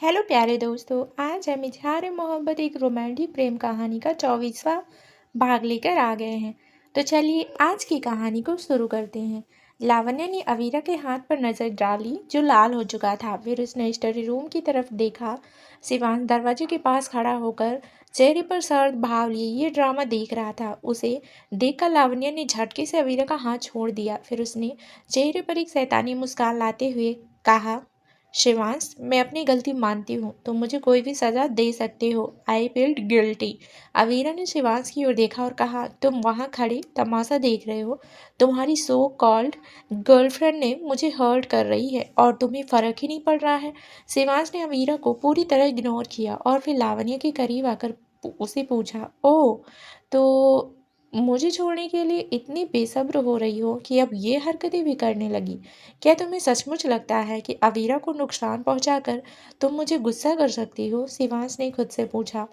Hello प्यारे दोस्तों। आज हम इजहार मोहब्बत एक रोमांटिक प्रेम कहानी का 24वां भाग लेकर आ गए हैं। तो चलिए आज की कहानी को शुरू करते हैं। लावण्य ने अवीरा के हाथ पर नजर डाली जो लाल हो चुका था। फिर उसने स्टडी रूम की तरफ देखा। शिवांश दरवाजे के पास खड़ा होकर चेहरे पर सर्द भाव लिए ये ड्रामा देख रहा था। उसे देखकर लावण्य ने झटके से अवीरा का हाथ छोड़ दिया। फिर उसने चेहरे पर एक शैतानी मुस्कान लाते हुए कहा, शिवांश, मैं अपनी गलती मानती हूँ। तुम मुझे कोई भी सजा दे सकते हो। आई फील्ड गिल्टी। अवीरा ने शिवांश की ओर देखा और कहा, तुम वहाँ खड़े तमाशा देख रहे हो। तुम्हारी सो कॉल्ड गर्लफ्रेंड ने मुझे हर्ट कर रही है और तुम्हें फर्क ही नहीं पड़ रहा है। शिवांश ने अवीरा को पूरी तरह इग्नोर किया और फिर लावण्य के करीब आकर उसे पूछा, ओह, तो मुझे छोड़ने के लिए इतनी बेसब्र हो रही हो कि अब ये हरकतें भी करने लगी। क्या तुम्हें सचमुच लगता है कि अवीरा को नुकसान पहुंचाकर तुम मुझे गुस्सा कर सकती हो? शिवांश ने खुद से पूछा।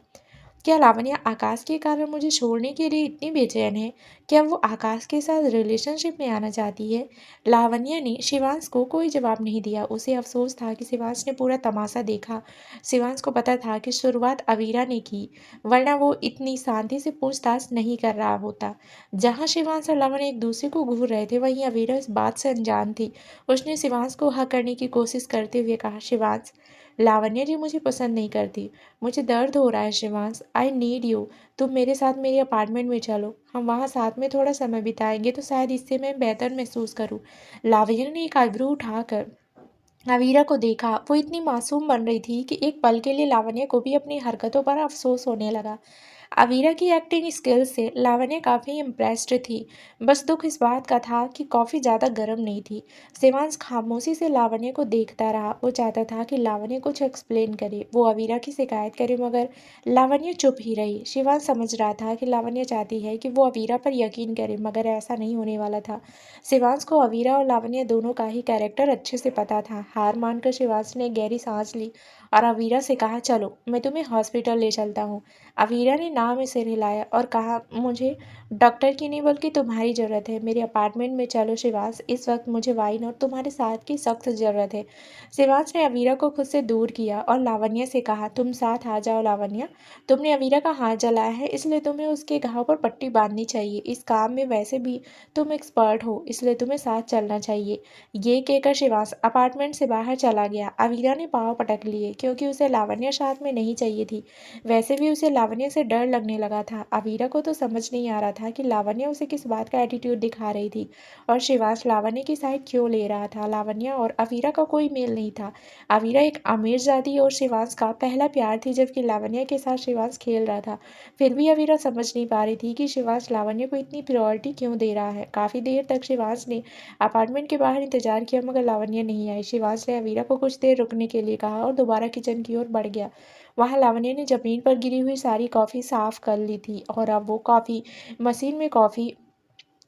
क्या लावण्य आकाश के कारण मुझे छोड़ने के लिए इतनी बेचैन है? क्या वो आकाश के साथ रिलेशनशिप में आना चाहती है? लावण्य ने शिवांश को कोई जवाब नहीं दिया। उसे अफसोस था कि शिवांश ने पूरा तमाशा देखा। शिवांश को पता था कि शुरुआत अवीरा ने की, वरना वो इतनी शांति से पूछताछ नहीं कर रहा होता। जहाँ शिवांश और लावण्य एक दूसरे को घूर रहे थे, वहीं अवीरा इस बात से अनजान थी। उसने शिवांश को हक करने की कोशिश करते हुए कहा, शिवांश, लावण्य जी मुझे पसंद नहीं करती। मुझे दर्द हो रहा है शिवांश। I need you. तुम मेरे साथ मेरे अपार्टमेंट में चलो। हम वहाँ साथ में थोड़ा समय बिताएंगे तो शायद इससे मैं बेहतर महसूस करूँ। लावण्य ने एक आईब्रो उठाकर अवीरा को देखा। वो इतनी मासूम बन रही थी कि एक पल के लिए लावण्य को भी अपनी हरकतों पर अफसोस होने लगा। अवीरा की एक्टिंग स्किल्स से लावण्य काफ़ी इम्प्रेस्ड थी। बस दुख इस बात का था कि कॉफ़ी ज़्यादा गर्म नहीं थी। शिवांश खामोशी से लावण्य को देखता रहा। वो चाहता था कि लावण्य कुछ एक्सप्लेन करे, वो अवीरा की शिकायत करे, मगर लावण्य चुप ही रही। शिवांश समझ रहा था कि लावण्य चाहती है कि वो अवीरा पर यकीन करे, मगर ऐसा नहीं होने वाला था। शिवांश को अवीरा और लावण्य दोनों का ही कैरेक्टर अच्छे से पता था। हार मानकर शिवांश ने गहरी सांस ली और अवीरा से कहा, चलो मैं तुम्हें हॉस्पिटल ले चलता हूँ। अवीरा ने नाव में सिर हिलाया और कहा, मुझे डॉक्टर की नहीं बल्कि तुम्हारी ज़रूरत है। मेरे अपार्टमेंट में चलो शिवांश, इस वक्त मुझे वाइन और तुम्हारे साथ की सख्त ज़रूरत है। शिवांश ने अवीरा को खुद से दूर किया और लावण्य से कहा, तुम साथ आ जाओ लावण्य। तुमने अवीरा का हाथ जलाया है, इसलिए तुम्हें उसके घाव पर पट्टी बांधनी चाहिए। इस काम में वैसे भी तुम एक्सपर्ट हो, इसलिए तुम्हें साथ चलना चाहिए। ये कहकर शिवांश अपार्टमेंट से बाहर चला गया। अवीरा ने पाँव पटक लिए क्योंकि उसे लावण्य साथ में नहीं चाहिए थी। वैसे भी उसे लावण्य से डर लगने लगा था। अवीरा को तो समझ नहीं आ रहा था कि लावण्य उसे किस बात का एटीट्यूड दिखा रही थी और शिवांश लावण्य की साइड क्यों ले रहा था। लावण्य और अवीरा का कोई मेल नहीं था। अवीरा एक अमीर जाति और शिवांश का पहला प्यार थी, जबकि लावण्य के साथ शिवांश खेल रहा था। फिर भी अवीरा समझ नहीं पा रही थी कि शिवांश लावण्य को इतनी प्रायोरिटी क्यों दे रहा है। काफ़ी देर तक शिवांश ने अपार्टमेंट के बाहर इंतजार किया, मगर लावण्य नहीं आई। शिवांश ने अवीरा को कुछ देर रुकने के लिए कहा और दोबारा किचन की ओर बढ़ गया। वहाँ लावण्य ने ज़मीन पर गिरी हुई सारी कॉफ़ी साफ़ कर ली थी और अब वो कॉफ़ी मशीन में कॉफ़ी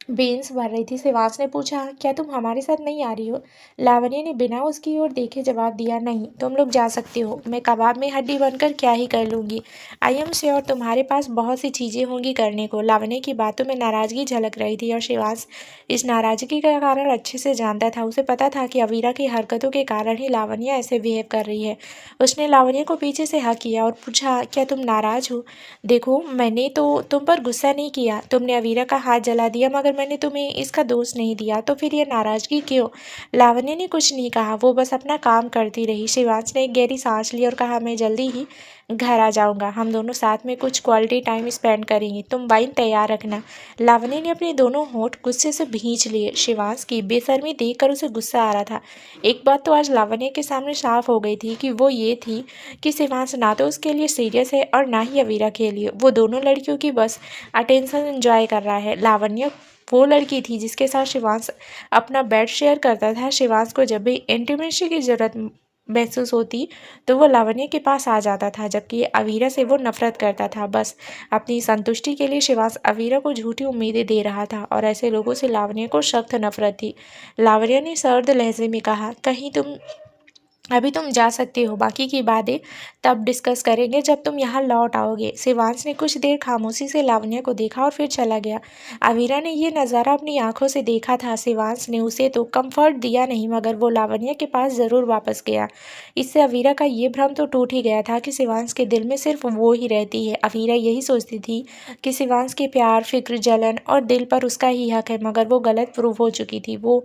बीन्स भर रही थी। शिवांश ने पूछा, क्या तुम हमारे साथ नहीं आ रही हो? लावण्य ने बिना उसकी ओर देखे जवाब दिया, नहीं, तुम लोग जा सकते हो। मैं कबाब में हड्डी बनकर क्या ही कर लूँगी। आई एम श्योर तुम्हारे पास बहुत सी चीज़ें होंगी करने को। लावण्य की बातों में नाराज़गी झलक रही थी और शिवांश इस नाराज़गी का कारण अच्छे से जानता था। उसे पता था कि अवीरा की हरकतों के कारण ही लावण्य ऐसे बिहेव कर रही है। उसने लावण्य को पीछे से हक किया और पूछा, क्या तुम नाराज़ हो? देखो, मैंने तो तुम पर गुस्सा नहीं किया। तुमने अवीरा का हाथ जला दिया, मगर मैंने तुम्हें इसका दोष नहीं दिया, तो फिर ये नाराज़गी क्यों? लावण्य ने कुछ नहीं कहा। वो बस अपना काम करती रही। शिवांश ने एक गहरी सांस ली और कहा, मैं जल्दी ही घर आ जाऊंगा। हम दोनों साथ में कुछ क्वालिटी टाइम स्पेंड करेंगे। तुम वाइन तैयार रखना। लावण्य ने अपने दोनों होंठ गुस्से से भींच लिए। शिवांश की बेशर्मी देखकर उसे गुस्सा आ रहा था। एक बात तो आज लावण्य के सामने साफ हो गई थी कि वो ये थी कि शिवांश ना तो उसके लिए सीरियस है और ना ही अवीरा के लिए। वो दोनों लड़कियों की बस अटेंशन एंजॉय कर रहा है। लावण्य वो लड़की थी जिसके साथ शिवांश अपना बेड शेयर करता था। शिवांश को जब भी इंटीमेसी की ज़रूरत महसूस होती तो वो लावण्य के पास आ जाता था, जबकि अवीरा से वो नफरत करता था। बस अपनी संतुष्टि के लिए शिवांश अवीरा को झूठी उम्मीदें दे रहा था और ऐसे लोगों से लावण्य को सख्त नफरत थी। लावण्य ने सर्द लहजे में कहा, कहीं तुम अभी तुम जा सकते हो, बाकी की बातें तब डिस्कस करेंगे जब तुम यहाँ लौट आओगे। शिवांश ने कुछ देर खामोशी से लावण्य को देखा और फिर चला गया। अवीरा ने ये नज़ारा अपनी आंखों से देखा था। शिवांश ने उसे तो कंफर्ट दिया नहीं, मगर वो लावण्य के पास ज़रूर वापस गया। इससे अवीरा का ये भ्रम तो टूट ही गया था कि शिवांश के दिल में सिर्फ वो ही रहती है। अवीरा यही सोचती थी कि शिवांश के प्यार, फिक्र, जलन और दिल पर उसका ही हक है, मगर वो गलत प्रूव हो चुकी थी। वो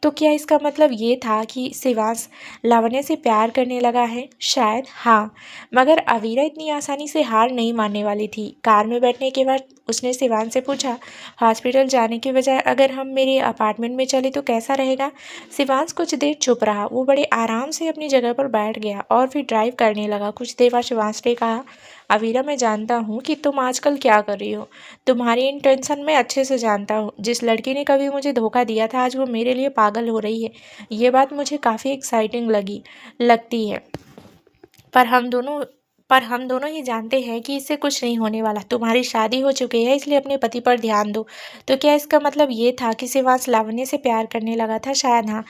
तो क्या इसका मतलब ये था कि शिवांश लावण्य से प्यार करने लगा है? शायद हाँ, मगर अवीरा इतनी आसानी से हार नहीं मानने वाली थी। कार में बैठने के बाद उसने शिवांश से पूछा, हॉस्पिटल जाने के बजाय अगर हम मेरे अपार्टमेंट में चले तो कैसा रहेगा? शिवांश कुछ देर चुप रहा। वो बड़े आराम से अपनी जगह पर बैठ गया और फिर ड्राइव करने लगा। कुछ देर बाद शिवांश ने कहा, अवीरा, मैं जानता हूँ कि तुम आजकल क्या कर रही हो। तुम्हारी इंटेंशन मैं अच्छे से जानता हूँ। जिस लड़की ने कभी मुझे धोखा दिया था, आज वो मेरे लिए पागल हो रही है। ये बात मुझे काफ़ी एक्साइटिंग लगती है। पर हम दोनों ही जानते हैं कि इससे कुछ नहीं होने वाला। तुम्हारी शादी हो चुकी है, इसलिए अपने पति पर ध्यान दो। तो क्या इसका मतलब ये था कि शिवांश लावण्य से प्यार करने लगा था? शायद हाँ,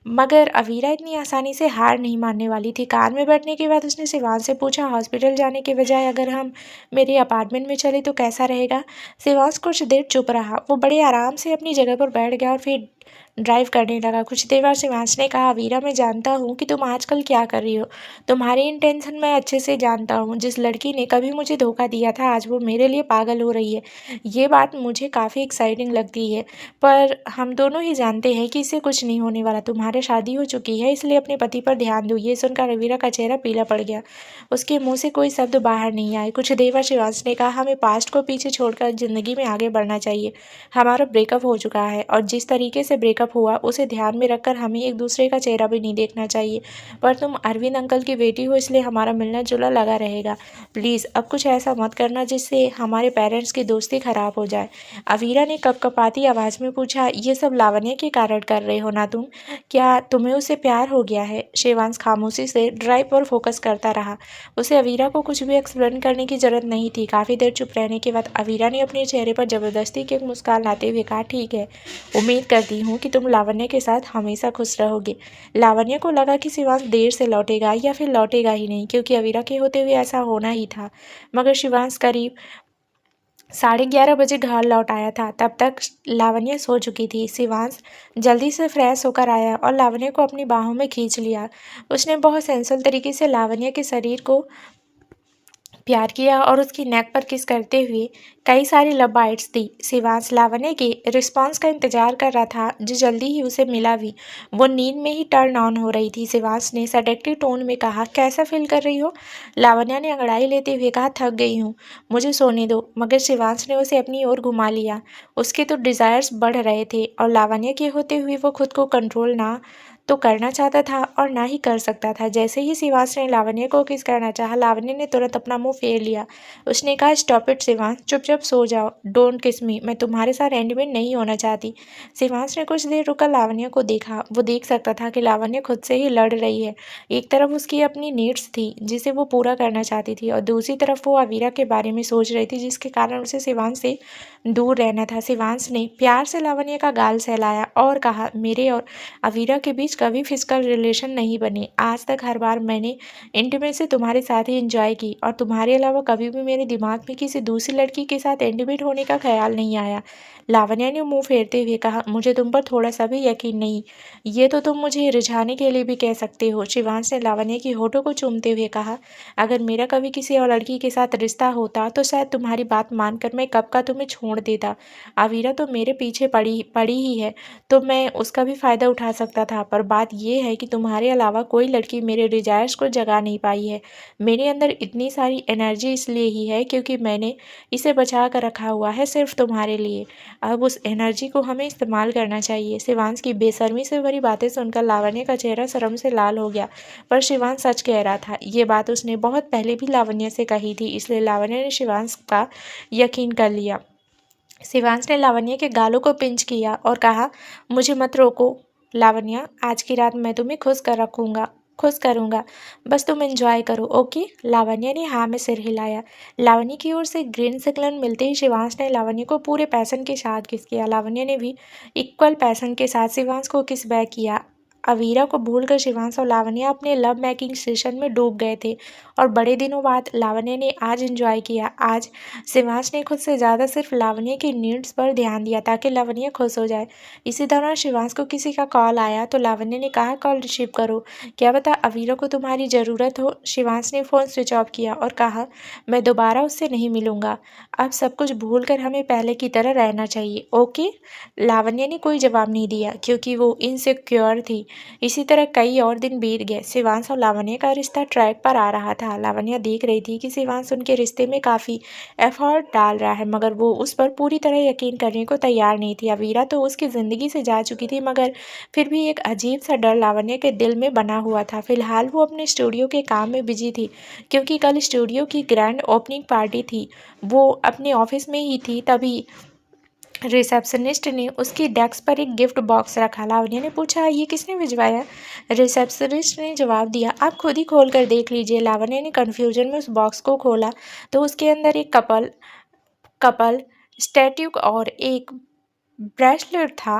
मगर अवीरा इतनी आसानी से हार नहीं मानने वाली थी। कार में बैठने के बाद उसने शिवांश से पूछा, हॉस्पिटल जाने के बजाय अगर हम मेरे अपार्टमेंट में चले तो कैसा रहेगा? शिवांश कुछ देर चुप रहा। वो बड़े आराम से अपनी जगह पर बैठ गया और फिर ड्राइव करने लगा। कुछ देर बाद शिवांश ने कहा, अवीरा, मैं जानता हूँ कि तुम आजकल क्या कर रही हो। तुम्हारी इंटेंशन मैं अच्छे से जानता हूँ। जिस लड़की ने कभी मुझे धोखा दिया था, आज वो मेरे लिए पागल हो रही है। ये बात मुझे काफ़ी एक्साइटिंग लगती है, पर हम दोनों ही जानते हैं कि इससे कुछ नहीं होने वाला। तुम्हारी शादी हो चुकी है, इसलिए अपने पति पर ध्यान दो। ये सुनकर अवीरा का चेहरा पीला पड़ गया। उसके मुंह से कोई शब्द बाहर नहीं आए। कुछ देर बाद शिवांश ने कहा, हमें पास्ट को पीछे छोड़कर ज़िंदगी में आगे बढ़ना चाहिए। हमारा ब्रेकअप हो चुका है और जिस तरीके से ब्रेकअप हुआ उसे ध्यान में रखकर हमें एक दूसरे का चेहरा भी नहीं देखना चाहिए। पर तुम अरविंद अंकल की बेटी हो, इसलिए हमारा मिलना जुला लगा रहेगा। प्लीज़ अब कुछ ऐसा मत करना जिससे हमारे पेरेंट्स की दोस्ती खराब हो जाए। अवीरा ने कपकपाती आवाज़ में पूछा, ये सब लावण्य के कारण कर रहे हो ना तुम? क्या तुम्हें उससे प्यार हो गया है? शिवांश खामोशी से ड्राइव पर फोकस करता रहा। उसे अवीरा को कुछ भी एक्सप्लेन करने की जरूरत नहीं थी। काफ़ी देर चुप रहने के बाद अवीरा ने अपने चेहरे पर जबरदस्ती की एक मुस्कान लाते हुए कहा, ठीक है, उम्मीद करती हूँ कि तुम लावण्य के साथ हमेशा खुश रहोगे। लावण्य को लगा कि शिवांश देर से लौटेगा या फिर लौटेगा ही नहीं, क्योंकि अवीरा के होते हुए ऐसा होना ही था। मगर शिवांश करीब 11:30 बजे घर लौट आया था। तब तक लावण्य सो चुकी थी। शिवांश जल्दी से फ्रेश होकर आया और लावण्य को अपनी बाहों में खींच लिया। उसने बहुत सेंसुअल तरीके से लावण्य के शरीर को प्यार किया और उसकी नेक पर किस करते हुए कई सारी लव बाइट्स दी। शिवांश लावण्य के रिस्पॉन्स का इंतजार कर रहा था, जो जल्दी ही उसे मिला भी। वो नींद में ही टर्न ऑन हो रही थी। शिवांश ने सेडेक्टिव टोन में कहा, कैसा फील कर रही हो? लावण्य ने अंगड़ाई लेते हुए कहा, थक गई हूँ, मुझे सोने दो। मगर शिवांश ने उसे अपनी ओर घुमा लिया। उसके तो डिज़ायर्स बढ़ रहे थे और लावण्य के होते हुए वो खुद को कंट्रोल ना तो करना चाहता था और ना ही कर सकता था। जैसे ही शिवांश ने लावण्य को किस करना चाहा, लावण्य ने तुरंत अपना मुंह फेर लिया। उसने कहा, स्टॉप इट शिवांश, चुपचाप सो जाओ। डोंट किस मी, मैं तुम्हारे साथ एंडमेंट नहीं होना चाहती। शिवांश ने कुछ देर रुका लावण्य को देखा। वो देख सकता था कि लावण्य खुद से ही लड़ रही है। एक तरफ उसकी अपनी नीड्स थी जिसे वो पूरा करना चाहती थी, और दूसरी तरफ वो अवीरा के बारे में सोच रही थी, जिसके कारण उसे शिवांश से दूर रहना था। शिवांश ने प्यार से लावण्य का गाल सहलाया और कहा, मेरे और अवीरा के बीच कभी फिजिकल रिलेशन नहीं बने। आज तक हर बार मैंने इंटीमेसी तुम्हारे साथ ही एंजॉय की, और तुम्हारे अलावा कभी भी मेरे दिमाग में किसी दूसरी लड़की के साथ इंटीमेट होने का ख्याल नहीं आया। लावण्य ने मुंह फेरते हुए कहा, मुझे तुम पर थोड़ा सा भी यकीन नहीं। ये तो तुम मुझे रिझाने के लिए भी कह सकते हो। शिवांश ने लावण्य की होठों को चूमते हुए कहा, अगर मेरा कभी किसी और लड़की के साथ रिश्ता होता तो शायद तुम्हारी बात मानकर मैं कब का तुम्हें छोड़ देता। अवीरा तो मेरे पीछे पड़ी पड़ी ही है, तो मैं उसका भी फ़ायदा उठा सकता था। पर बात यह है कि तुम्हारे अलावा कोई लड़की मेरे डिजायर्स को जगा नहीं पाई है। मेरे अंदर इतनी सारी एनर्जी इसलिए ही है क्योंकि मैंने इसे बचा कर रखा हुआ है सिर्फ तुम्हारे लिए। अब उस एनर्जी को हमें इस्तेमाल करना चाहिए। शिवांश की बेशर्मी से भरी बातें सुनकर लावण्य का चेहरा शर्म से लाल हो गया, पर शिवांश सच कह रहा था। ये बात उसने बहुत पहले भी लावण्य से कही थी, इसलिए लावण्य ने शिवांश का यकीन कर लिया। शिवांश ने लावण्य के गालों को पिंच किया और कहा, मुझे मत रोको लावण्य, आज की रात मैं तुम्हें खुश करूंगा, बस तुम एंजॉय करो, ओके? लावण्य ने हाँ में सिर हिलाया। लावण्य की ओर से ग्रीन सिग्नल मिलते ही शिवांश ने लावण्य को पूरे पैशन के साथ किस किया। लावण्य ने भी इक्वल पैशन के साथ शिवांश को किस बैक किया। अवीरा को भूलकर शिवांश और लावण्य अपने लव मेकिंग सेशन में डूब गए थे और बड़े दिनों बाद लावण्य ने आज एंजॉय किया। आज शिवांश ने खुद से ज़्यादा सिर्फ लावण्य की नीड्स पर ध्यान दिया ताकि लावण्य खुश हो जाए। इसी दौरान शिवांश को किसी का कॉल आया तो लावण्य ने कहा कॉल रिसीव करो, क्या पता अवीरा को तुम्हारी ज़रूरत हो। शिवांश ने फ़ोन स्विच ऑफ किया और कहा मैं दोबारा उससे नहीं मिलूंगा, अब सब कुछ भूल कर हमें पहले की तरह रहना चाहिए, ओके। लावण्य ने कोई जवाब नहीं दिया क्योंकि वो इनसिक्योर थी। इसी तरह कई और दिन बीत गए। शिवांश और लावण्य का रिश्ता ट्रैक पर आ रहा था। लावण्य देख रही थी कि शिवांश उनके रिश्ते में काफ़ी एफर्ट डाल रहा है, मगर वो उस पर पूरी तरह यकीन करने को तैयार नहीं थी। अवीरा तो उसकी ज़िंदगी से जा चुकी थी, मगर फिर भी एक अजीब सा डर लावण्य के दिल में बना हुआ था। फिलहाल वो अपने स्टूडियो के काम में बिजी थी क्योंकि कल स्टूडियो की ग्रैंड ओपनिंग पार्टी थी। वो अपने ऑफिस में ही थी, तभी रिसेप्शनिस्ट ने उसकी डेस्क पर एक गिफ्ट बॉक्स रखा। लावण्य ने पूछा ये किसने भिजवाया। रिसेप्शनिस्ट ने जवाब दिया आप खुद ही खोल कर देख लीजिए। लावण्य ने कन्फ्यूजन में उस बॉक्स को खोला तो उसके अंदर एक कपल कपल स्टैट्यू और एक ब्रेसलेट था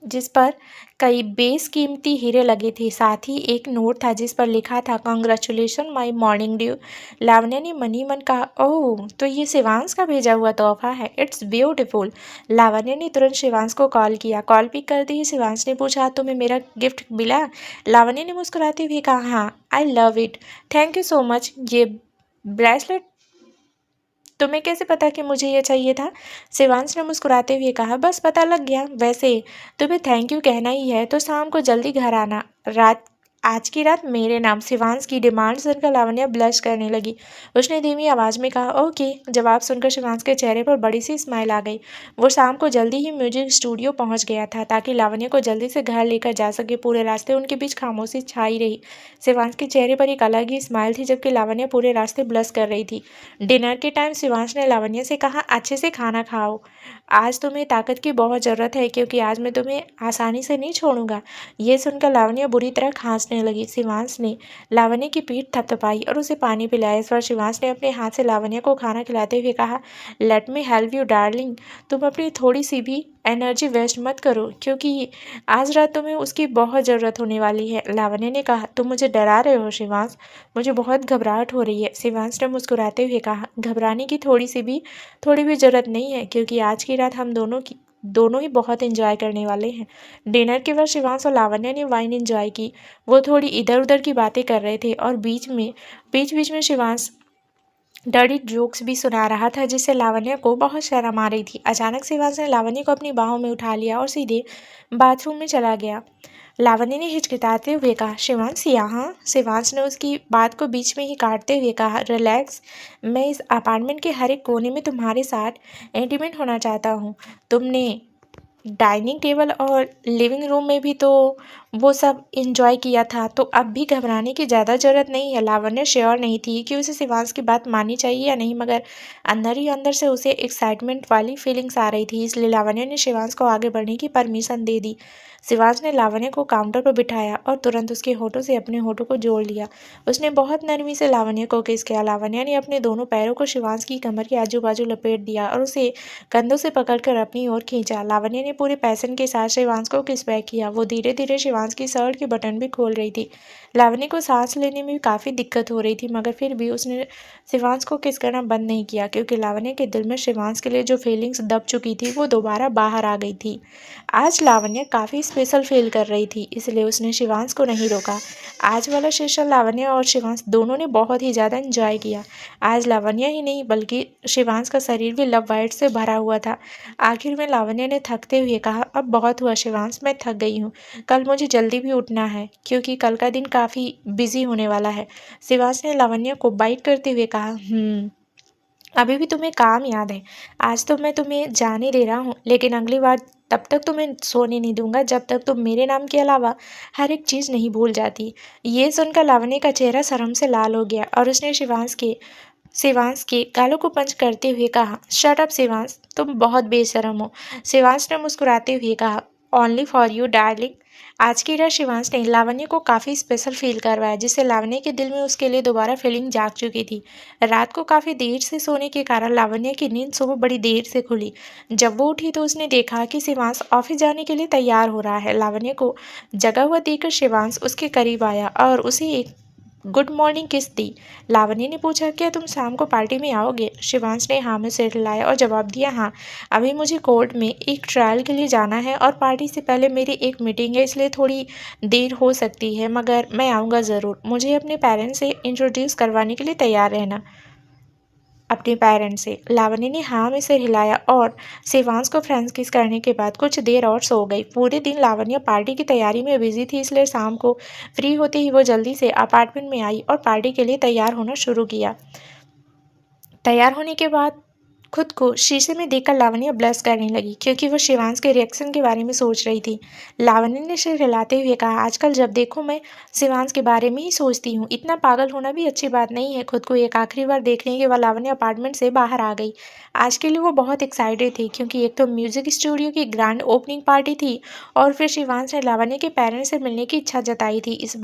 जिस पर कई बेशकीमती हीरे लगे थे। साथ ही एक नोट था जिस पर लिखा था कॉन्ग्रेचुलेशन माई मॉर्निंग ड्यू। लावण्य ने मन ही मन कहा ओह, तो ये शिवांश का भेजा हुआ तोहफा है, इट्स ब्यूटीफुल। लावण्य ने तुरंत शिवांश को कॉल किया। कॉल पिक करते ही शिवांश ने पूछा तुम्हें मेरा गिफ्ट मिला। लावण्य ने मुस्कुराते हुए कहा हाँ, I love it, thank you so much. ये ब्रेसलेट तुम्हें कैसे पता कि मुझे ये चाहिए था। शिवांश ने मुस्कुराते हुए कहा बस पता लग गया। वैसे तुम्हें थैंक यू कहना ही है तो शाम को जल्दी घर आना, रात आज की रात मेरे नाम। शिवांश की डिमांड सुनकर लावण्य ब्लश करने लगी। उसने धीमी आवाज़ में कहा ओके। जवाब सुनकर शिवांश के चेहरे पर बड़ी सी स्माइल आ गई। वो शाम को जल्दी ही म्यूजिक स्टूडियो पहुंच गया था ताकि लावण्य को जल्दी से घर लेकर जा सके। पूरे रास्ते उनके बीच खामोशी छाई रही। शिवांश के चेहरे पर एक अलग ही स्माइल थी जबकि लावण्य पूरे रास्ते ब्लश कर रही थी। डिनर के टाइम शिवांश ने लावण्य से कहा अच्छे से खाना खाओ, आज तुम्हें ताकत की बहुत ज़रूरत है क्योंकि आज मैं तुम्हें आसानी से नहीं छोड़ूंगा। ये सुनकर लावण्य बुरी तरह खांसने लगी। शिवांश ने लावण्य की पीठ थपथपाई और उसे पानी पिलाया। इस पर शिवांश ने अपने हाथ से लावण्य को खाना खिलाते हुए कहा let me help you darling, तुम अपनी थोड़ी सी भी एनर्जी वेस्ट मत करो क्योंकि आज रात तुम्हें उसकी बहुत ज़रूरत होने वाली है। लावण्य ने कहा तुम मुझे डरा रहे हो शिवांश, मुझे बहुत घबराहट हो रही है। शिवांश ने मुस्कुराते हुए कहा घबराने की थोड़ी भी ज़रूरत नहीं है क्योंकि आज की रात हम दोनों ही बहुत एंजॉय करने वाले हैं। डिनर के बाद शिवांश और लावण्य ने वाइन एंजॉय की। वो थोड़ी इधर उधर की बातें कर रहे थे और बीच बीच में शिवांश डर्टी जोक्स भी सुना रहा था जिससे लावण्य को बहुत शर्म आ रही थी। अचानक शिवांश ने लावण्य को अपनी बाहों में उठा लिया और सीधे बाथरूम में चला गया। लावण्य ने हिचकिचाते हुए कहा शिवांश यहाँ। शिवांश ने उसकी बात को बीच में ही काटते हुए कहा रिलैक्स, मैं इस अपार्टमेंट के हर एक कोने में तुम्हारे साथ इंटीमेट होना चाहता हूँ। तुमने डाइनिंग टेबल और लिविंग रूम में भी तो वो सब एंजॉय किया था, तो अब भी घबराने की ज़्यादा ज़रूरत नहीं है। लावण्य श्योर नहीं थी कि उसे शिवांश की बात माननी चाहिए या नहीं, मगर अंदर ही अंदर से उसे एक्साइटमेंट वाली फीलिंग्स आ रही थी, इसलिए लावण्य ने शिवांश को आगे बढ़ने की परमिशन दे दी। शिवांश ने लावण्य को काउंटर पर बिठाया और तुरंत उसके होठों से अपने होठों को जोड़ लिया। उसने बहुत नरमी से लावण्य को किस किया। लावण्य ने अपने दोनों पैरों को शिवांश की कमर के आजू बाजू लपेट दिया और उसे कंधों से पकड़कर अपनी ओर खींचा। लावण्य ने पूरे पैशन के साथ शिवांश को किस बैक किया। वो धीरे धीरे शिवांश की शर्ट के बटन भी खोल रही थी। लावण्य को सांस लेने में भी काफ़ी दिक्कत हो रही थी, मगर फिर भी उसने शिवांश को किस करना बंद नहीं किया क्योंकि लावण्य के दिल में शिवांश के लिए जो फीलिंग्स दब चुकी थी वो दोबारा बाहर आ गई थी। आज लावण्य काफ़ी स्पेशल फील कर रही थी, इसलिए उसने शिवांश को नहीं रोका। आज वाला सेशन लावण्य और शिवांश दोनों ने बहुत ही ज़्यादा एंजॉय किया। आज लावण्य ही नहीं बल्कि शिवांश का शरीर भी लव वाइट से भरा हुआ था। आखिर में लावण्य ने थकते हुए कहा अब बहुत हुआ शिवांश, मैं थक गई हूँ, कल मुझे जल्दी भी उठना है क्योंकि कल का दिन काफ़ी बिजी होने वाला है। शिवांश ने लावण्य को बाइट करते हुए कहा अभी भी तुम्हें काम याद है। आज तो मैं तुम्हें जाने दे रहा हूँ, लेकिन अगली बार तब तक तुम्हें सोने नहीं दूंगा जब तक तुम मेरे नाम के अलावा हर एक चीज़ नहीं भूल जाती। ये सुनकर लावण्य का चेहरा शर्म से लाल हो गया और उसने शिवांश के गालों को पंच करते हुए कहा शट अप शिवांश, तुम बहुत बेशरम हो। शिवांश ने मुस्कुराते हुए कहा ओनली फॉर यू डार्लिंग। आज की रात शिवांश ने लावण्य को काफ़ी स्पेशल फील करवाया, जिससे लावण्य के दिल में उसके लिए दोबारा फीलिंग जाग चुकी थी। रात को काफ़ी देर से सोने के कारण लावण्य की नींद सुबह बड़ी देर से खुली। जब वो उठी तो उसने देखा कि शिवांश ऑफिस जाने के लिए तैयार हो रहा है। लावण्य को जगा हुआ देखकर शिवांश उसके करीब आया और उसे एक गुड मॉर्निंग किस दी। लावण्य ने पूछा, क्या तुम शाम को पार्टी में आओगे? शिवांश ने हाँ में सिर हिलाया और जवाब दिया, हाँ, अभी मुझे कोर्ट में एक ट्रायल के लिए जाना है और पार्टी से पहले मेरी एक मीटिंग है, इसलिए थोड़ी देर हो सकती है, मगर मैं आऊँगा ज़रूर। मुझे अपने पेरेंट्स से इंट्रोड्यूस करवाने के लिए तैयार रहना। अपने पेरेंट्स से। लावण्य ने हाँ में सिर हिलाया और शिवांश को फ्रेंच किस करने के बाद कुछ देर और सो गई। पूरे दिन लावण्य पार्टी की तैयारी में बिजी थी, इसलिए शाम को फ्री होते ही वो जल्दी से अपार्टमेंट में आई और पार्टी के लिए तैयार होना शुरू किया। तैयार होने के बाद खुद को शीशे में देखकर लावण्य ब्लश करने लगी, क्योंकि वो शिवांश के रिएक्शन के बारे में सोच रही थी। लावण्य ने सिर हिलाते हुए कहा, आजकल जब देखो मैं शिवांश के बारे में ही सोचती हूँ। इतना पागल होना भी अच्छी बात नहीं है। खुद को एक आखिरी बार देखने के बाद लावण्य अपार्टमेंट से बाहर आ गई। आज के लिए वो बहुत एक्साइटेड थी, क्योंकि एक तो म्यूजिक स्टूडियो की ग्रैंड ओपनिंग पार्टी थी और फिर शिवांश ने लावण्य के पेरेंट्स से मिलने की इच्छा जताई थी। इस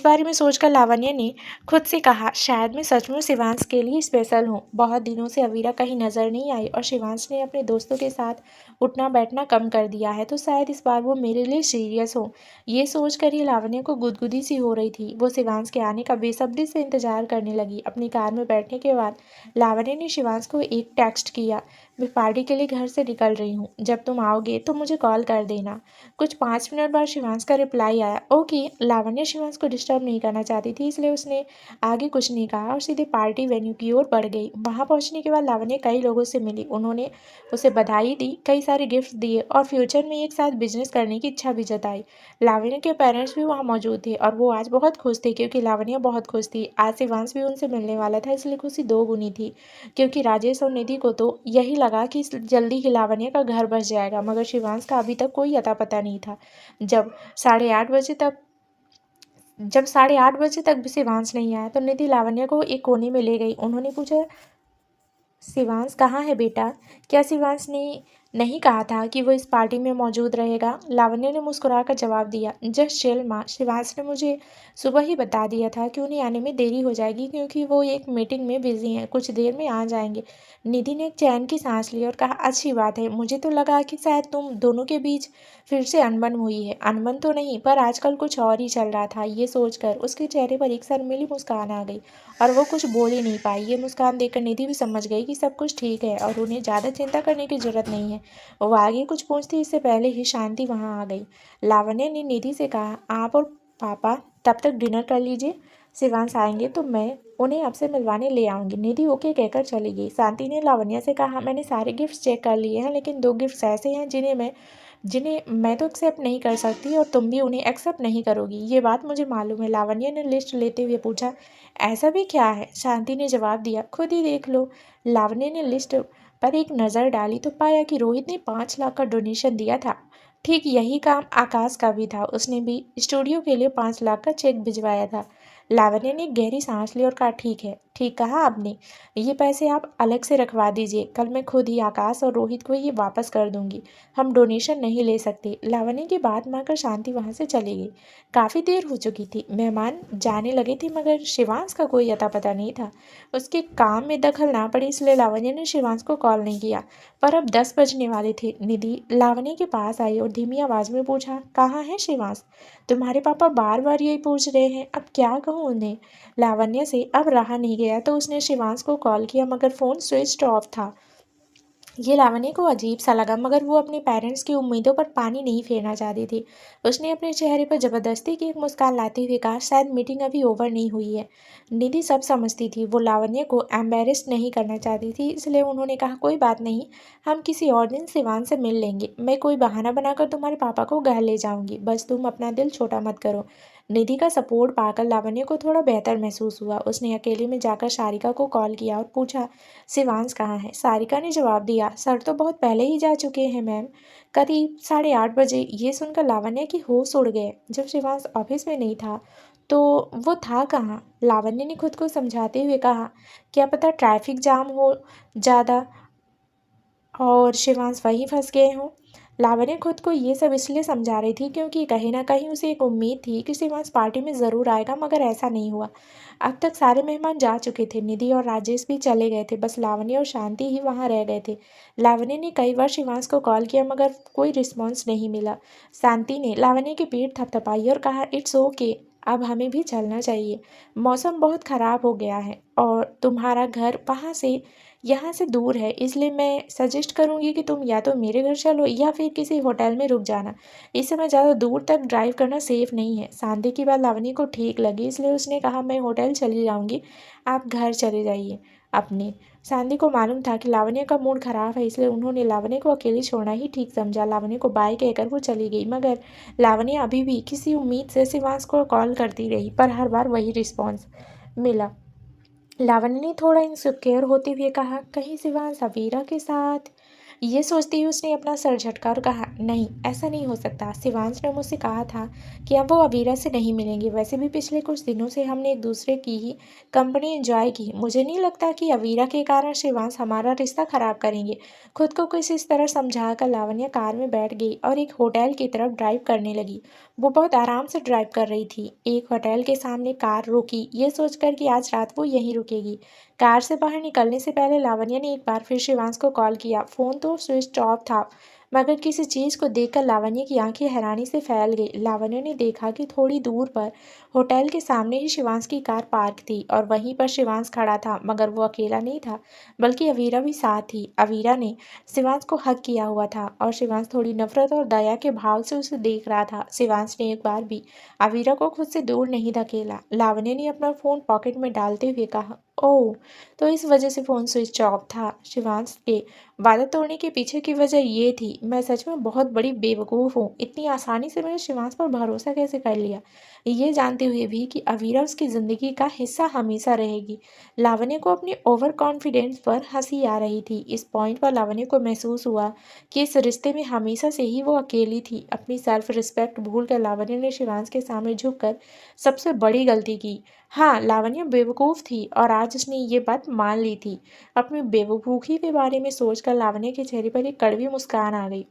बारे में सोचकर लावण्य ने खुद से कहा, शायद मैं सचमुच शिवांश के लिए स्पेशल हूँ। बहुत दिनों से अवीरा कहीं नज़र नहीं आई और शिवांश ने अपने दोस्तों के साथ उठना बैठना कम कर दिया है, तो शायद इस बार वो मेरे लिए सीरियस हो। ये सोचकर ही लावण्य को गुदगुदी सी हो रही थी। वो शिवांश के आने का बेसब्री से इंतजार करने लगी। अपनी कार में बैठने के बाद लावण्य ने शिवांश को एक टेक्स्ट किया, मैं पार्टी के लिए घर से निकल रही हूँ, जब तुम आओगे तो मुझे कॉल कर देना। कुछ 5 मिनट बाद शिवांश का रिप्लाई आया, ओके। लावण्य शिवांश को डिस्टर्ब नहीं करना चाहती थी, इसलिए उसने आगे कुछ नहीं कहा और सीधे पार्टी वेन्यू की ओर बढ़ गई। वहां पहुंचने के बाद लावण्य कई लोगों से मिली। उन्होंने उसे बधाई दी, कई सारे गिफ्ट दिए और फ्यूचर में एक साथ बिजनेस करने की इच्छा भी जताई। लावण्य के पेरेंट्स भी वहां मौजूद थे और वो आज बहुत खुश थे, क्योंकि लावण्य बहुत खुश थी। आज शिवांश भी उनसे मिलने वाला था, इसलिए खुशी दो गुनी थी, क्योंकि राजेश और निधि को तो यही लगा कि जल्दी ही लावण्य का घर बस जाएगा, मगर शिवांश का अभी तक कोई अता पता नहीं था। जब 8:30 बजे तक भी शिवांश नहीं आया तो निधि लावण्य को एक कोने में ले गई। उन्होंने पूछा, शिवांश कहाँ है बेटा? क्या शिवांश ने नहीं कहा था कि वो इस पार्टी में मौजूद रहेगा? लावण्य ने मुस्कुराकर जवाब दिया, जस्ट चिल माँ, शिवांश ने मुझे सुबह ही बता दिया था कि उन्हें आने में देरी हो जाएगी, क्योंकि वो एक मीटिंग में बिजी हैं, कुछ देर में आ जाएंगे। निधि ने एक चैन की सांस ली और कहा, अच्छी बात है। मुझे तो लगा कि शायद तुम दोनों के बीच फिर से अनबन हुई है। अनबन तो नहीं, पर आजकल कुछ और ही चल रहा था। ये सोचकर उसके चेहरे पर एक शर्मीली मुस्कान आ गई और वो कुछ बोल ही नहीं पाई। ये मुस्कान देखकर निधि भी समझ गई कि सब कुछ ठीक है और उन्हें ज़्यादा चिंता करने की जरूरत नहीं है। वो आगे कुछ पूछती इससे पहले ही शांति वहां आ गई। लावण्य ने निधि से कहा, आप और पापा तब तक डिनर कर लीजिए, शिवांश आएंगे तो मैं उन्हें आपसे मिलवाने ले आऊंगी। निधि ओके कहकर चली गई। शांति ने लावण्य से कहा, मैंने सारे गिफ्ट चेक कर लिए हैं, लेकिन 2 गिफ्ट्स ऐसे हैं जिन्हें मैं तो एक्सेप्ट नहीं कर सकती और तुम भी उन्हें एक्सेप्ट नहीं करोगी, ये बात मुझे मालूम है। लावण्य ने लिस्ट लेते हुए पूछा, ऐसा भी क्या है? शांति ने जवाब दिया, खुद ही देख लो। लावण्य ने लिस्ट पर एक नज़र डाली तो पाया कि रोहित ने 5 लाख का डोनेशन दिया था। ठीक यही काम आकाश का भी था, उसने भी स्टूडियो के लिए 5 लाख का चेक भिजवाया था। लावण्य ने गहरी सांस ली और कहा, ठीक है, ठीक कहा आपने, ये पैसे आप अलग से रखवा दीजिए, कल मैं खुद ही आकाश और रोहित को ये वापस कर दूंगी। हम डोनेशन नहीं ले सकते। लावण्य की बात मानकर शांति वहां से चली गई। काफ़ी देर हो चुकी थी, मेहमान जाने लगे थे, मगर शिवांश का कोई अता पता नहीं था। उसके काम में दखल ना पड़ी, इसलिए लावण्य ने शिवांश को कॉल नहीं किया। पर अब 10 बजने वाले थे। निधि लावण्य के पास आई और धीमी आवाज़ में पूछा, कहाँ है शिवांश? तुम्हारे पापा बार बार यही पूछ रहे हैं, अब क्या कहूँ उन्हें? लावण्य से अब रहा नहीं गया तो उसने शिवांश को कॉल किया, मगर फ़ोन स्विच ऑफ था। ये लावण्य को अजीब सा लगा, मगर वो अपने पेरेंट्स की उम्मीदों पर पानी नहीं फेरना चाहती थी। उसने अपने चेहरे पर जबरदस्ती की एक मुस्कान लाते हुए कहा, शायद मीटिंग अभी ओवर नहीं हुई है। निधि सब समझती थी, वो लावण्य को एम्बेरस्ड नहीं करना चाहती थी, इसलिए उन्होंने कहा, कोई बात नहीं, हम किसी और दिन शिवान से मिल लेंगे। मैं कोई बहाना बनाकर तुम्हारे पापा को घर ले जाऊंगी, बस तुम अपना दिल छोटा मत करो। निधि का सपोर्ट पाकर लावण्य को थोड़ा बेहतर महसूस हुआ। उसने अकेले में जाकर सारिका को कॉल किया और पूछा, शिवांश कहाँ है? सारिका ने जवाब दिया, सर तो बहुत पहले ही जा चुके हैं मैम, करीब 8:30 बजे। ये सुनकर लावण्य की होश उड़ गए। जब शिवांश ऑफिस में नहीं था तो वो था कहाँ? लावण्य ने खुद को समझाते हुए कहा, क्या पता ट्रैफिक जाम हो ज़्यादा और शिवांश वहीं फंस गए हों। लावण्य खुद को ये सब इसलिए समझा रही थी क्योंकि कहीं ना कहीं उसे एक उम्मीद थी कि शिवांश पार्टी में ज़रूर आएगा, मगर ऐसा नहीं हुआ। अब तक सारे मेहमान जा चुके थे, निधि और राजेश भी चले गए थे, बस लावण्य और शांति ही वहाँ रह गए थे। लावण्य ने कई बार शिवांश को कॉल किया मगर कोई रिस्पॉन्स नहीं मिला। शांति ने लावण्य की पीठ थपथपाई और कहा, इट्स ओके, अब हमें भी चलना चाहिए। मौसम बहुत ख़राब हो गया है और तुम्हारा घर वहाँ से यहाँ से दूर है, इसलिए मैं सजेस्ट करूँगी कि तुम या तो मेरे घर चलो या फिर किसी होटल में रुक जाना। इस समय ज़्यादा दूर तक ड्राइव करना सेफ नहीं है। शांति की बात लावणी को ठीक लगी, इसलिए उसने कहा, मैं होटल चली जाऊँगी, आप घर चले जाइए अपने। शांति को मालूम था कि लावण्य का मूड खराब है, इसलिए उन्होंने लावण्य को अकेली छोड़ना ही ठीक समझा। लावण्य को बाय कहकर वो चली गई, मगर लावण्य अभी भी किसी उम्मीद से शिवांश को कॉल करती रही, पर हर बार वही रिस्पॉन्स मिला। लावण्य ने थोड़ा इनसिक्योर होते हुए कहा, कहीं शिवांश अवीरा के साथ। ये सोचते ही उसने अपना सर झटका और कहा, नहीं, ऐसा नहीं हो सकता। शिवांश ने मुझसे कहा था कि अब वो अवीरा से नहीं मिलेंगे। वैसे भी पिछले कुछ दिनों से हमने एक दूसरे की ही कंपनी एंजॉय की। मुझे नहीं लगता कि अवीरा के कारण शिवांश हमारा रिश्ता खराब करेंगे। खुद को कुछ इस तरह समझा कर लावण्य कार में बैठ गई और एक होटल की तरफ ड्राइव करने लगी। वो बहुत आराम से ड्राइव कर रही थी। एक होटल के सामने कार रोकी, ये सोचकर कि आज रात वो यहीं रुकेगी। कार से बाहर निकलने से पहले लावण्य ने एक बार फिर शिवांश को कॉल किया। फ़ोन तो स्विच ऑफ था, मगर किसी चीज़ को देखकर लावण्य की आंखें हैरानी से फैल गई। लावण्य ने देखा कि थोड़ी दूर पर होटल के सामने ही शिवांश की कार पार्क थी और वहीं पर शिवांश खड़ा था, मगर वो अकेला नहीं था, बल्कि अवीरा भी साथ थी। अवीरा ने शिवांश को हक किया हुआ था और शिवांश थोड़ी नफरत और दया के भाव से उसे देख रहा था। शिवांश ने एक बार भी अवीरा को खुद से दूर नहीं धकेला। लावण्य ने अपना फ़ोन पॉकेट में डालते हुए कहा, ओह, तो इस वजह से फ़ोन स्विच ऑफ था। शिवांश के वादा तोड़ने के पीछे की वजह ये थी। मैं सच में बहुत बड़ी बेवकूफ़ हूँ। इतनी आसानी से मैंने शिवांश पर भरोसा कैसे कर लिया, ये जानते हुए भी कि अवीरा उसकी ज़िंदगी का हिस्सा हमेशा रहेगी। लावण्य को अपने ओवर कॉन्फिडेंस पर हंसी आ रही थी। इस पॉइंट पर लावण्य को महसूस हुआ कि इस रिश्ते में हमेशा से ही वो अकेली थी। अपनी सेल्फ रिस्पेक्ट भूलकर लावण्य ने शिवांश के सामने झुककर सबसे बड़ी गलती की। हाँ, लावण्य बेवकूफ़ थी और आज उसने ये बात मान ली थी। अपनी बेवकूफ़ी के बारे में सोचकर लावण्य के चेहरे पर एक कड़वी मुस्कान आ गई।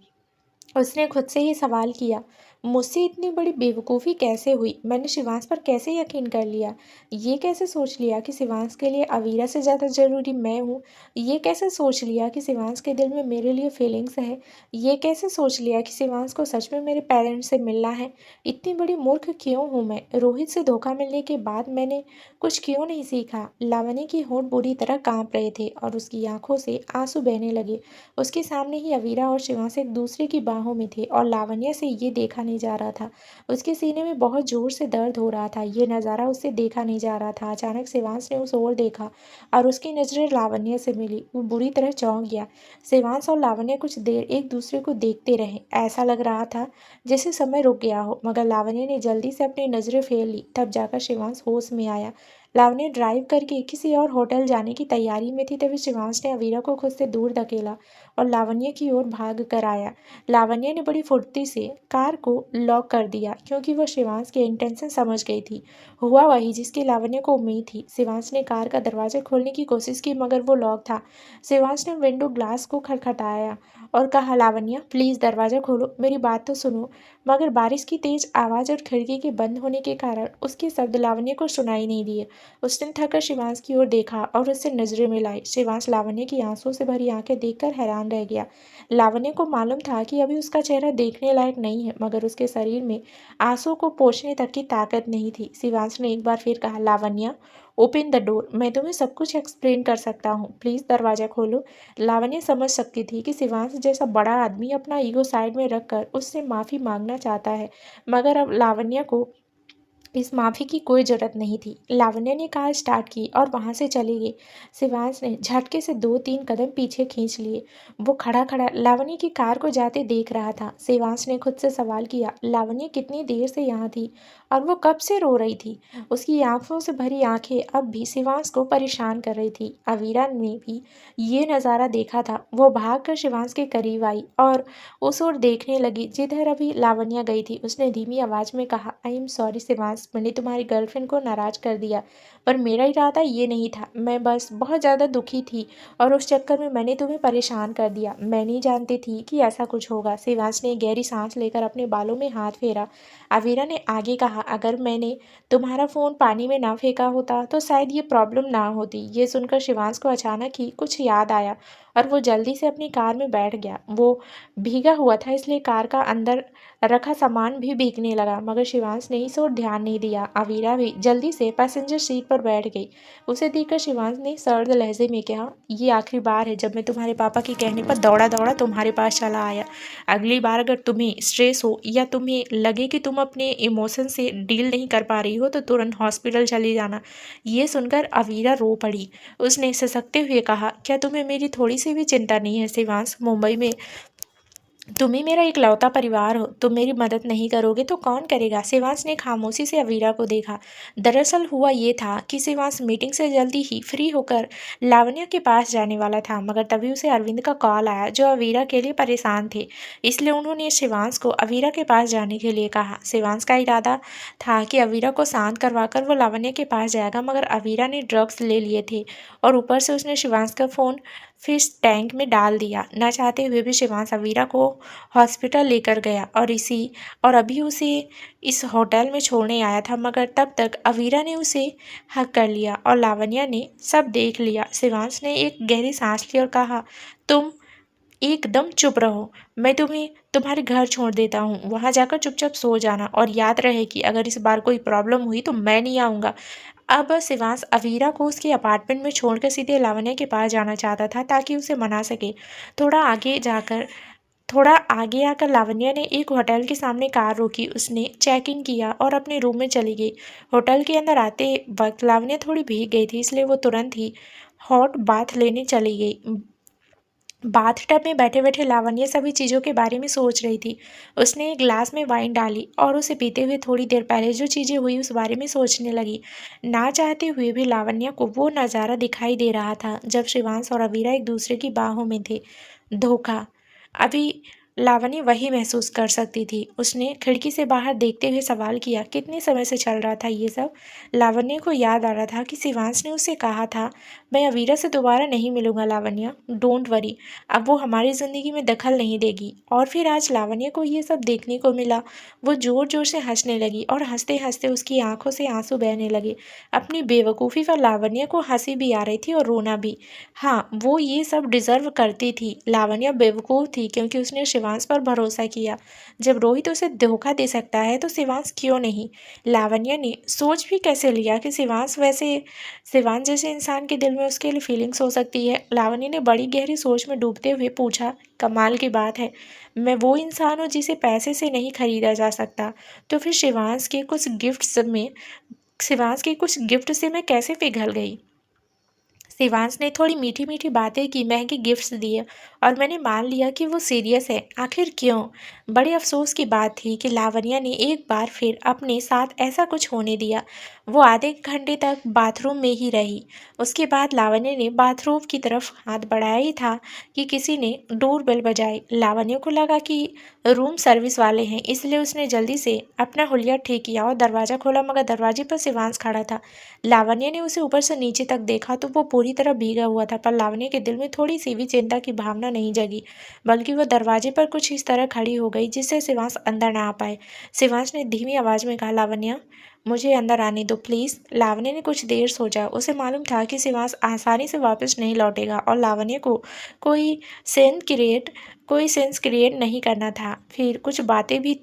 उसने खुद से ही सवाल किया, मुझसे इतनी बड़ी बेवकूफ़ी कैसे हुई? मैंने शिवांश पर कैसे यकीन कर लिया? ये कैसे सोच लिया कि शिवांश के लिए अवीरा से ज़्यादा ज़रूरी मैं हूँ? ये कैसे सोच लिया कि शिवांश के दिल में मेरे लिए फीलिंग्स है? ये कैसे सोच लिया कि शिवांश को सच में मेरे पेरेंट्स से मिलना है? इतनी बड़ी मूर्ख क्यों हूँ मैं? रोहित से धोखा मिलने के बाद मैंने कुछ क्यों नहीं सीखा? लावण्य की होंठ बुरी तरह काँप रहे थे और उसकी आंखों से आंसू बहने लगे। उसके सामने ही अवीरा और शिवांश एक दूसरे की बाहों में थे और लावण्य से ये देखा नहीं जा रहा था। उसके सीने में बहुत जोर से दर्द हो रहा था। ये नज़ारा उससे देखा नहीं जा रहा था। अचानक शिवांश ने उस ओर देखा और उसकी नज़रें लावण्य से मिली। वो बुरी तरह चौंक गया। शिवांश और लावण्य कुछ देर एक दूसरे को देखते रहे। ऐसा लग रहा था जैसे समय रुक गया हो, मगर लावण्य ने जल्दी से अपनी नज़रें फेर ली। तब जाकर शिवांश होश में आया। लावण्य ड्राइव करके किसी और होटल जाने की तैयारी में थी, तभी शिवांश ने अवीरा को खुद से दूर धकेला और लावण्य की ओर भाग कर आया। लावण्य ने बड़ी फुर्ती से कार को लॉक कर दिया क्योंकि वह शिवांश के इंटेंशन समझ गई थी। हुआ वही जिसकी लावण्य को उम्मीद थी। शिवांश ने कार का दरवाजा खोलने की कोशिश की, मगर वो लॉक था। शिवांश ने विंडो ग्लास को खटखटाया और कहा, लावण्य प्लीज़ दरवाज़ा खोलो, मेरी बात तो सुनो। मगर बारिश की तेज़ आवाज़ और खिड़की के बंद होने के कारण उसके शब्द लावण्य को सुनाई नहीं दिए। उसने थककर शिवांश की ओर देखा और उससे नजरें मिलाई। शिवांश लावण्य की आंसुओं से भरी आंखें देखकर हैरान रह गया। लावण्य को मालूम था कि अभी उसका चेहरा देखने लायक नहीं है, मगर उसके शरीर में आंसुओं को पोंछने तक की ताकत नहीं थी। शिवांश ने एक बार फिर कहा, लावण्य ओपन द डोर, मैं तुम्हें सब कुछ एक्सप्लेन कर सकता हूँ, प्लीज़ दरवाज़ा खोलो। लावण्य समझ सकती थी कि शिवांश जैसा बड़ा आदमी अपना ईगो साइड में रखकर उससे माफ़ी मांगना चाहता है, मगर अब लावण्य को इस माफ़ी की कोई ज़रूरत नहीं थी। लावण्य ने कार स्टार्ट की और वहाँ से चली गई। शिवांश ने झटके से 2-3 कदम पीछे खींच लिए। वो खड़ा खड़ा लावण्य की कार को जाते देख रहा था। शिवांश ने खुद से सवाल किया, लावण्य कितनी देर से यहाँ थी और वो कब से रो रही थी? उसकी आंखों से भरी आंखें अब भी शिवांश को परेशान कर रही थी। अवीरा ने भी ये नज़ारा देखा था। वो भागकर शिवांश के करीब आई और उस ओर देखने लगी जिधर अभी लावण्य गई थी। उसने धीमी आवाज़ में कहा, आई एम सॉरी शिवांश, मैंने तुम्हारी गर्लफ्रेंड को नाराज़ कर दिया। पर मेरा इरादा ये नहीं था। मैं बस बहुत ज़्यादा दुखी थी और उस चक्कर में मैंने तुम्हें परेशान कर दिया। मैं नहीं जानती थी कि ऐसा कुछ होगा। शिवांश ने गहरी सांस लेकर अपने बालों में हाथ फेरा। अवीरा ने आगे कहा, अगर मैंने तुम्हारा फ़ोन पानी में ना फेंका होता तो शायद ये प्रॉब्लम ना होती। ये सुनकर शिवांश को अचानक ही कुछ याद आया और वो जल्दी से अपनी कार में बैठ गया। वो भीगा हुआ था, इसलिए कार का अंदर रखा सामान भी भीगने लगा, मगर शिवांश ने इस ओर ध्यान नहीं दिया। अवीरा भी जल्दी से पैसेंजर सीट पर बैठ गई। उसे देखकर शिवांश ने सर्द लहजे में कहा, ये आखिरी बार है जब मैं तुम्हारे पापा के कहने पर दौड़ा दौड़ा तुम्हारे पास चला आया। अगली बार अगर तुम्हें स्ट्रेस हो या तुम्हें लगे कि तुम अपने इमोशन से डील नहीं कर पा रही हो तो तुरंत हॉस्पिटल चली जाना। ये सुनकर अवीरा रो पड़ी। उसने ससकते हुए कहा, क्या तुम्हें मेरी थोड़ी सी भी चिंता नहीं है शिवांश? मुंबई में तुम ही मेरा इकलौता परिवार हो। तुम मेरी मदद नहीं करोगे तो कौन करेगा? शिवांश ने खामोशी से अवीरा को देखा। दरअसल हुआ ये था कि शिवांश मीटिंग से जल्दी ही फ्री होकर लावण्य के पास जाने वाला था, मगर तभी उसे अरविंद का कॉल आया जो अवीरा के लिए परेशान थे। इसलिए उन्होंने शिवांश को अवीरा के पास जाने के लिए कहा। शिवांश का इरादा था कि अवीरा को शांत करवाकर वो लावण्य के पास जाएगा, मगर अवीरा ने ड्रग्स ले लिए थे और ऊपर से उसने शिवांश का फ़ोन फिश टैंक में डाल दिया। न चाहते हुए भी शिवांश अवीरा को हॉस्पिटल लेकर गया और अभी उसे इस होटल में छोड़ने आया था, मगर तब तक अवीरा ने उसे हक कर लिया और लावण्या ने सब देख लिया। शिवांश ने एक गहरी सांस ली और कहा, तुम एकदम चुप रहो। मैं तुम्हें तुम्हारे घर छोड़ देता हूँ। वहाँ जाकर चुपचाप सो जाना और याद रहे कि अगर इस बार कोई प्रॉब्लम हुई तो मैं नहीं आऊँगा। अब शिवांश अवीरा को उसके अपार्टमेंट में छोड़कर सीधे लावण्य के पास जाना चाहता था ताकि उसे मना सके। थोड़ा आगे जाकर थोड़ा आगे आकर लावण्या ने एक होटल के सामने कार रोकी। उसने चेक इन किया और अपने रूम में चली गई। होटल के अंदर आते वक्त लावण्या थोड़ी भीग गई थी, इसलिए वो तुरंत ही हॉट बाथ लेने चली गई। बाथटब में बैठे बैठे लावण्य सभी चीज़ों के बारे में सोच रही थी। उसने एक ग्लास में वाइन डाली और उसे पीते हुए थोड़ी देर पहले जो चीज़ें हुई उस बारे में सोचने लगी। ना चाहते हुए भी लावण्य को वो नज़ारा दिखाई दे रहा था जब शिवांश और अवीरा एक दूसरे की बाहों में थे। धोखा। अभी लावण्य वही महसूस कर सकती थी। उसने खिड़की से बाहर देखते हुए सवाल किया, कितने समय से चल रहा था ये सब? लावण्य को याद आ रहा था कि शिवांश ने उसे कहा था, मैं अवीरा से दोबारा नहीं मिलूंगा लावण्य, डोंट वरी, अब वो हमारी ज़िंदगी में दखल नहीं देगी। और फिर आज लावण्य को ये सब देखने को मिला। वो ज़ोर ज़ोर से हंसने लगी और हंसते हंसते उसकी आंखों से आंसू बहने लगे। अपनी बेवकूफ़ी पर लावण्य को हंसी भी आ रही थी और रोना भी। हाँ, वो ये सब डिज़र्व करती थी। लावण्य बेवकूफ़ थी क्योंकि उसने शिवांश पर भरोसा किया। जब रोहित उसे धोखा दे सकता है तो शिवांश क्यों नहीं? लावण्य ने सोच भी कैसे लिया कि शिवांश जैसे इंसान के दिल में उसके लिए फीलिंग्स हो सकती है। लावण्य ने बड़ी गहरी सोच में डूबते हुए पूछा, कमाल की बात है, मैं वो इंसान हूँ जिसे पैसे से नहीं खरीदा जा सकता, तो फिर शिवांश के कुछ गिफ्ट से मैं कैसे पिघल गई? शिवांश ने थोड़ी मीठी मीठी बातें की, महंगे गिफ्ट्स दिए और मैंने मान लिया कि वो सीरियस है। आखिर क्यों? बड़े अफसोस की बात थी कि लावण्या ने एक बार फिर अपने साथ ऐसा कुछ होने दिया। वो आधे घंटे तक बाथरूम में ही रही। उसके बाद लावण्य ने बाथरूम की तरफ हाथ बढ़ाया ही था कि किसी ने डोरबेल बजाई। लावण्य को लगा कि रूम सर्विस वाले हैं, इसलिए उसने जल्दी से अपना हुलिया ठीक किया और दरवाज़ा खोला, मगर दरवाजे पर शिवांश खड़ा था। लावण्य ने उसे ऊपर से नीचे तक देखा तो वो पूरी तरह भीगा हुआ था, पर लावण्य के दिल में थोड़ी सी भी चिंता की भावना नहीं जगी, बल्कि वो दरवाजे पर कुछ इस तरह खड़ी हो गई जिससे शिवांश अंदर ना आ पाए। शिवांश ने धीमी आवाज में कहा, लावण्य, मुझे अंदर आने दो प्लीज़। लावण्य ने कुछ देर सोचा। उसे मालूम था कि शिवांश आसानी से वापस नहीं लौटेगा और लावण्य को कोई कोई सेंस क्रिएट नहीं करना था। फिर कुछ बातें भी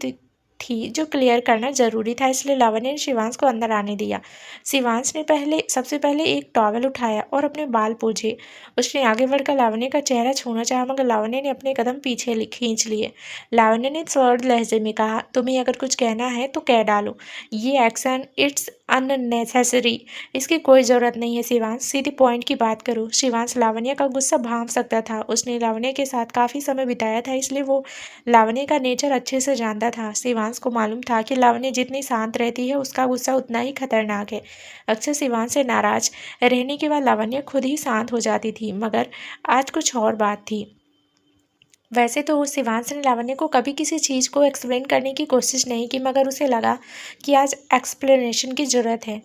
थी जो क्लियर करना जरूरी था, इसलिए लावण्य ने शिवांश को अंदर आने दिया। शिवांश ने सबसे पहले एक टॉवल उठाया और अपने बाल पोंछे। उसने आगे बढ़कर लावण्य का चेहरा छूना चाहा, मगर लावण्य ने अपने कदम पीछे खींच लिए। लावण्य ने स्वर्ड लहजे में कहा, तुम्हें अगर कुछ कहना है तो कह डालो, ये एक्शन इट्स अननेसेसरी, इसकी कोई ज़रूरत नहीं है। शिवांश, सीधे पॉइंट की बात करो। शिवांश लावण्य का गुस्सा भांप सकता था। उसने लावण्य के साथ काफ़ी समय बिताया था, इसलिए वो लावण्य का नेचर अच्छे से जानता था। शिवांश को मालूम था कि लावण्य जितनी शांत रहती है उसका गुस्सा उतना ही खतरनाक है। अक्सर शिवांश से नाराज रहने के बाद लावण्य खुद ही शांत हो जाती थी, मगर आज कुछ और बात थी। वैसे तो शिवांश ने लावण्य को कभी किसी चीज़ को एक्सप्लेन करने की कोशिश नहीं की, मगर उसे लगा कि आज एक्सप्लेनेशन की ज़रूरत है।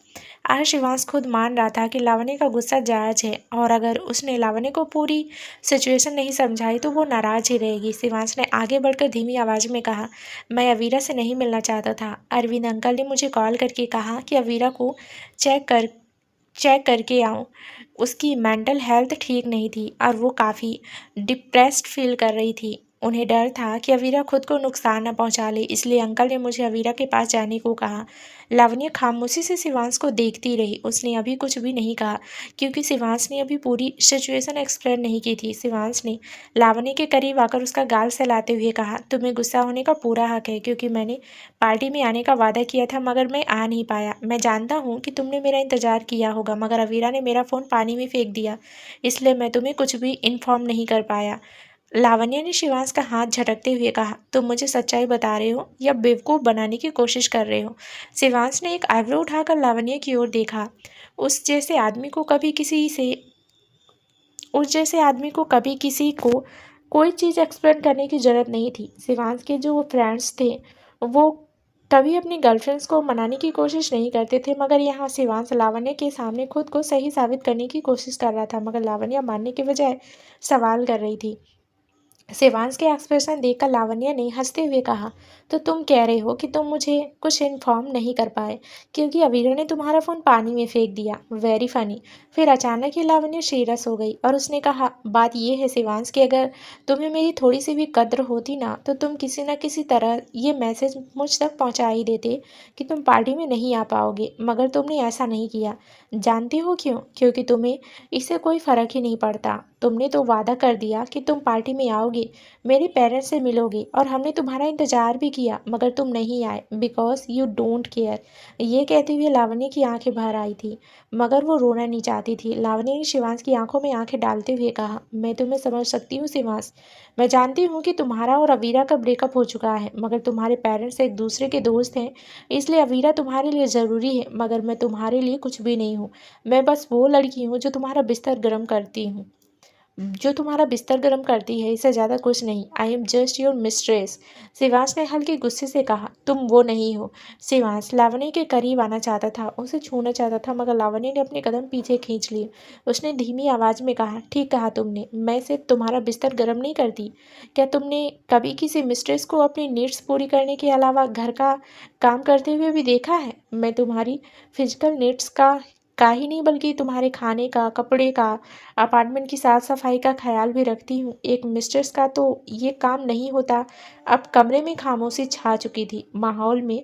आज शिवांश खुद मान रहा था कि लावण्य का गुस्सा जायज़ है, और अगर उसने लावण्य को पूरी सिचुएशन नहीं समझाई तो वो नाराज़ ही रहेगी। शिवांश ने आगे बढ़कर धीमी आवाज़ में कहा, मैं अवीरा से नहीं मिलना चाहता था। अरविंद अंकल ने मुझे कॉल करके कहा कि अवीरा को चेक करके आऊँ। उसकी मेंटल हेल्थ ठीक नहीं थी और वो काफ़ी डिप्रेस्ड फील कर रही थी। उन्हें डर था कि अवीरा खुद को नुकसान न पहुंचा ले, इसलिए अंकल ने मुझे अवीरा के पास जाने को कहा। लावण्य खामोशी से शिवांश को देखती रही। उसने अभी कुछ भी नहीं कहा, क्योंकि शिवांश ने अभी पूरी सिचुएशन एक्सप्लेन नहीं की थी। शिवांश ने लावण्य के करीब आकर उसका गाल सहलाते हुए कहा, तुम्हें गुस्सा होने का पूरा हक है, क्योंकि मैंने पार्टी में आने का वादा किया था, मगर मैं आ नहीं पाया। मैं जानता हूँ कि तुमने मेरा इंतज़ार किया होगा, मगर अवीरा ने मेरा फ़ोन पानी में फेंक दिया, इसलिए मैं तुम्हें कुछ भी इन्फॉर्म नहीं कर पाया। लावण्य ने शिवांश का हाथ झटकते हुए कहा, तुम मुझे सच्चाई बता रहे हो या बेवकूफ़ बनाने की कोशिश कर रहे हो? शिवांश ने एक आईब्रो उठाकर लावण्य की ओर देखा। उस जैसे आदमी को कभी किसी से उस जैसे आदमी को कभी किसी को कोई चीज़ एक्सप्लेन करने की ज़रूरत नहीं थी। शिवांश के जो फ्रेंड्स थे वो कभी अपनी गर्लफ्रेंड्स को मनाने की कोशिश नहीं करते थे, मगर यहाँ शिवांश लावण्य के सामने खुद को सही साबित करने की कोशिश कर रहा था, मगर लावण्य मानने के बजाय सवाल कर रही थी। शिवांश के एक्सप्रेशन देखकर लावण्य ने हंसते हुए कहा, तो तुम कह रहे हो कि तुम मुझे कुछ इन्फॉर्म नहीं कर पाए क्योंकि अवीरा ने तुम्हारा फ़ोन पानी में फेंक दिया। Very funny. फिर अचानक ही लावण्य सीरियस हो गई और उसने कहा, बात यह है शिवांश कि अगर तुम्हें मेरी थोड़ी सी भी कद्र होती ना, तो तुम किसी न किसी तरह ये मैसेज मुझ तक पहुंचा ही देते कि तुम पार्टी में नहीं आ पाओगे, मगर तुमने ऐसा नहीं किया। जानते हो क्यों? क्योंकि तुम्हें इससे कोई फ़र्क ही नहीं पड़ता। तुमने तो वादा कर दिया कि तुम पार्टी में आओगे, मेरे पेरेंट्स से मिलोगे, और हमने तुम्हारा इंतज़ार भी किया, मगर तुम नहीं आए बिकॉज यू डोंट केयर। ये कहते हुए लावण्य की आंखें भर आई थी, मगर वो रोना नहीं चाहती थी। लावण्य ने शिवांश की आंखों में आंखें डालते हुए कहा, मैं तुम्हें समझ सकती हूँ शिवांश। मैं जानती हूँ कि तुम्हारा और अवीरा का ब्रेकअप हो चुका है, मगर तुम्हारे पेरेंट्स एक दूसरे के दोस्त हैं, इसलिए अवीरा तुम्हारे लिए ज़रूरी है, मगर मैं तुम्हारे लिए कुछ भी नहीं हूँ। मैं बस वो लड़की हूँ जो तुम्हारा बिस्तर गर्म करती है, इससे ज़्यादा कुछ नहीं। I am just your mistress. Shivansh ने हल्के गुस्से से कहा, तुम वो नहीं हो। शिवांश लावण्य के करीब आना चाहता था, उसे छूना चाहता था, मगर लावण्य ने अपने कदम पीछे खींच लिए। उसने धीमी आवाज़ में कहा, ठीक कहा तुमने, मैं सिर्फ तुम्हारा बिस्तर गर्म नहीं करती। क्या तुमने कभी किसी मिस्ट्रेस को अपनी नीड्स पूरी करने के अलावा घर का काम करते हुए भी देखा है? मैं तुम्हारी फिजिकल नीड्स का ही नहीं, बल्कि तुम्हारे खाने का, कपड़े का, अपार्टमेंट की साफ सफाई का ख्याल भी रखती हूँ। एक मिस्ट्रेस का तो ये काम नहीं होता। अब कमरे में खामोशी छा चुकी थी। माहौल में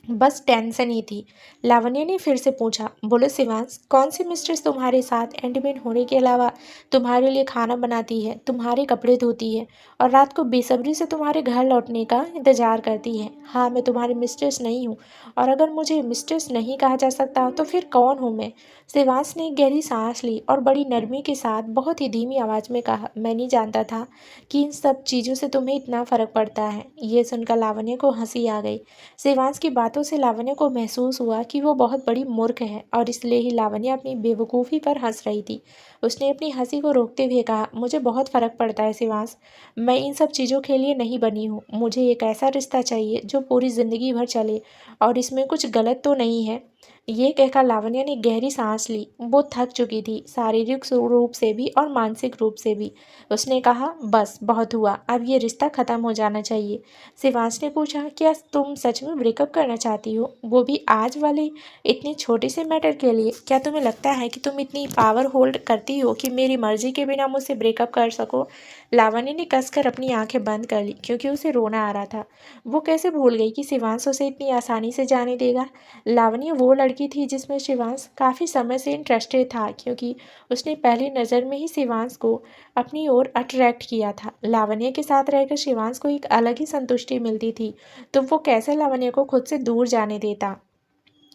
बस टेंशन ही थी। लावण्य ने फिर से पूछा, बोलो शिवांश, कौन सी मिस्ट्रेस तुम्हारे साथ इंटीमेट होने के अलावा तुम्हारे लिए खाना बनाती है, तुम्हारे कपड़े धोती है और रात को बेसब्री से तुम्हारे घर लौटने का इंतजार करती है? हाँ, मैं तुम्हारी मिस्ट्रेस नहीं हूँ, और अगर मुझे मिस्ट्रेस नहीं कहा जा सकता तो फिर कौन हूँ मैं? शिवांश ने एक गहरी सांस ली और बड़ी नरमी के साथ बहुत ही धीमी आवाज़ में कहा, मैं नहीं जानता था कि इन सब चीज़ों से तुम्हें इतना फ़र्क पड़ता है। ये सुनकर लावण्य को हंसी आ गई। शिवांश की बातों से लावण्य को महसूस हुआ कि वो बहुत बड़ी मूर्ख है, और इसलिए ही लावण्य अपनी बेवकूफ़ी पर हंस रही थी। उसने अपनी हंसी को रोकते हुए कहा, मुझे बहुत फ़र्क पड़ता है शिवांश। मैं इन सब चीज़ों के लिए नहीं बनी हूँ। मुझे एक ऐसा रिश्ता चाहिए जो पूरी ज़िंदगी भर चले, और इसमें कुछ गलत तो नहीं है। ये कहकर लावण्य ने गहरी सांस ली। वो थक चुकी थी, शारीरिक रूप से भी और मानसिक रूप से भी। उसने कहा, बस बहुत हुआ, अब ये रिश्ता ख़त्म हो जाना चाहिए। शिवांश ने पूछा, क्या तुम सच में ब्रेकअप करना चाहती हो, वो भी आज वाले इतने छोटे से मैटर के लिए? क्या तुम्हें लगता है कि तुम इतनी पावर होल्ड करती हो कि मेरी मर्जी के बिना मुझसे ब्रेकअप कर सको? लावण्य ने कसकर अपनी आंखें बंद कर ली, क्योंकि उसे रोना आ रहा था। वो कैसे भूल गई कि शिवांश उसे इतनी आसानी से जाने देगा? लावण्य वो लड़की थी जिसमें शिवांश काफ़ी समय से इंटरेस्टेड था, क्योंकि उसने पहली नज़र में ही शिवांश को अपनी ओर अट्रैक्ट किया था। लावण्य के साथ रहकर शिवांश को एक अलग ही संतुष्टि मिलती थी, तो वो कैसे लावण्य को खुद से दूर जाने देता?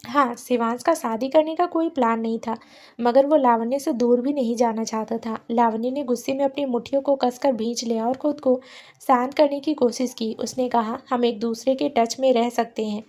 हाँ, शिवांश का शादी करने का कोई प्लान नहीं था, मगर वो लावण्य से दूर भी नहीं जाना चाहता था। लावण्य ने गुस्से में अपनी मुट्ठियों को कसकर भींच लिया और खुद को शांत करने की कोशिश की। उसने कहा, हम एक दूसरे के टच में रह सकते हैं,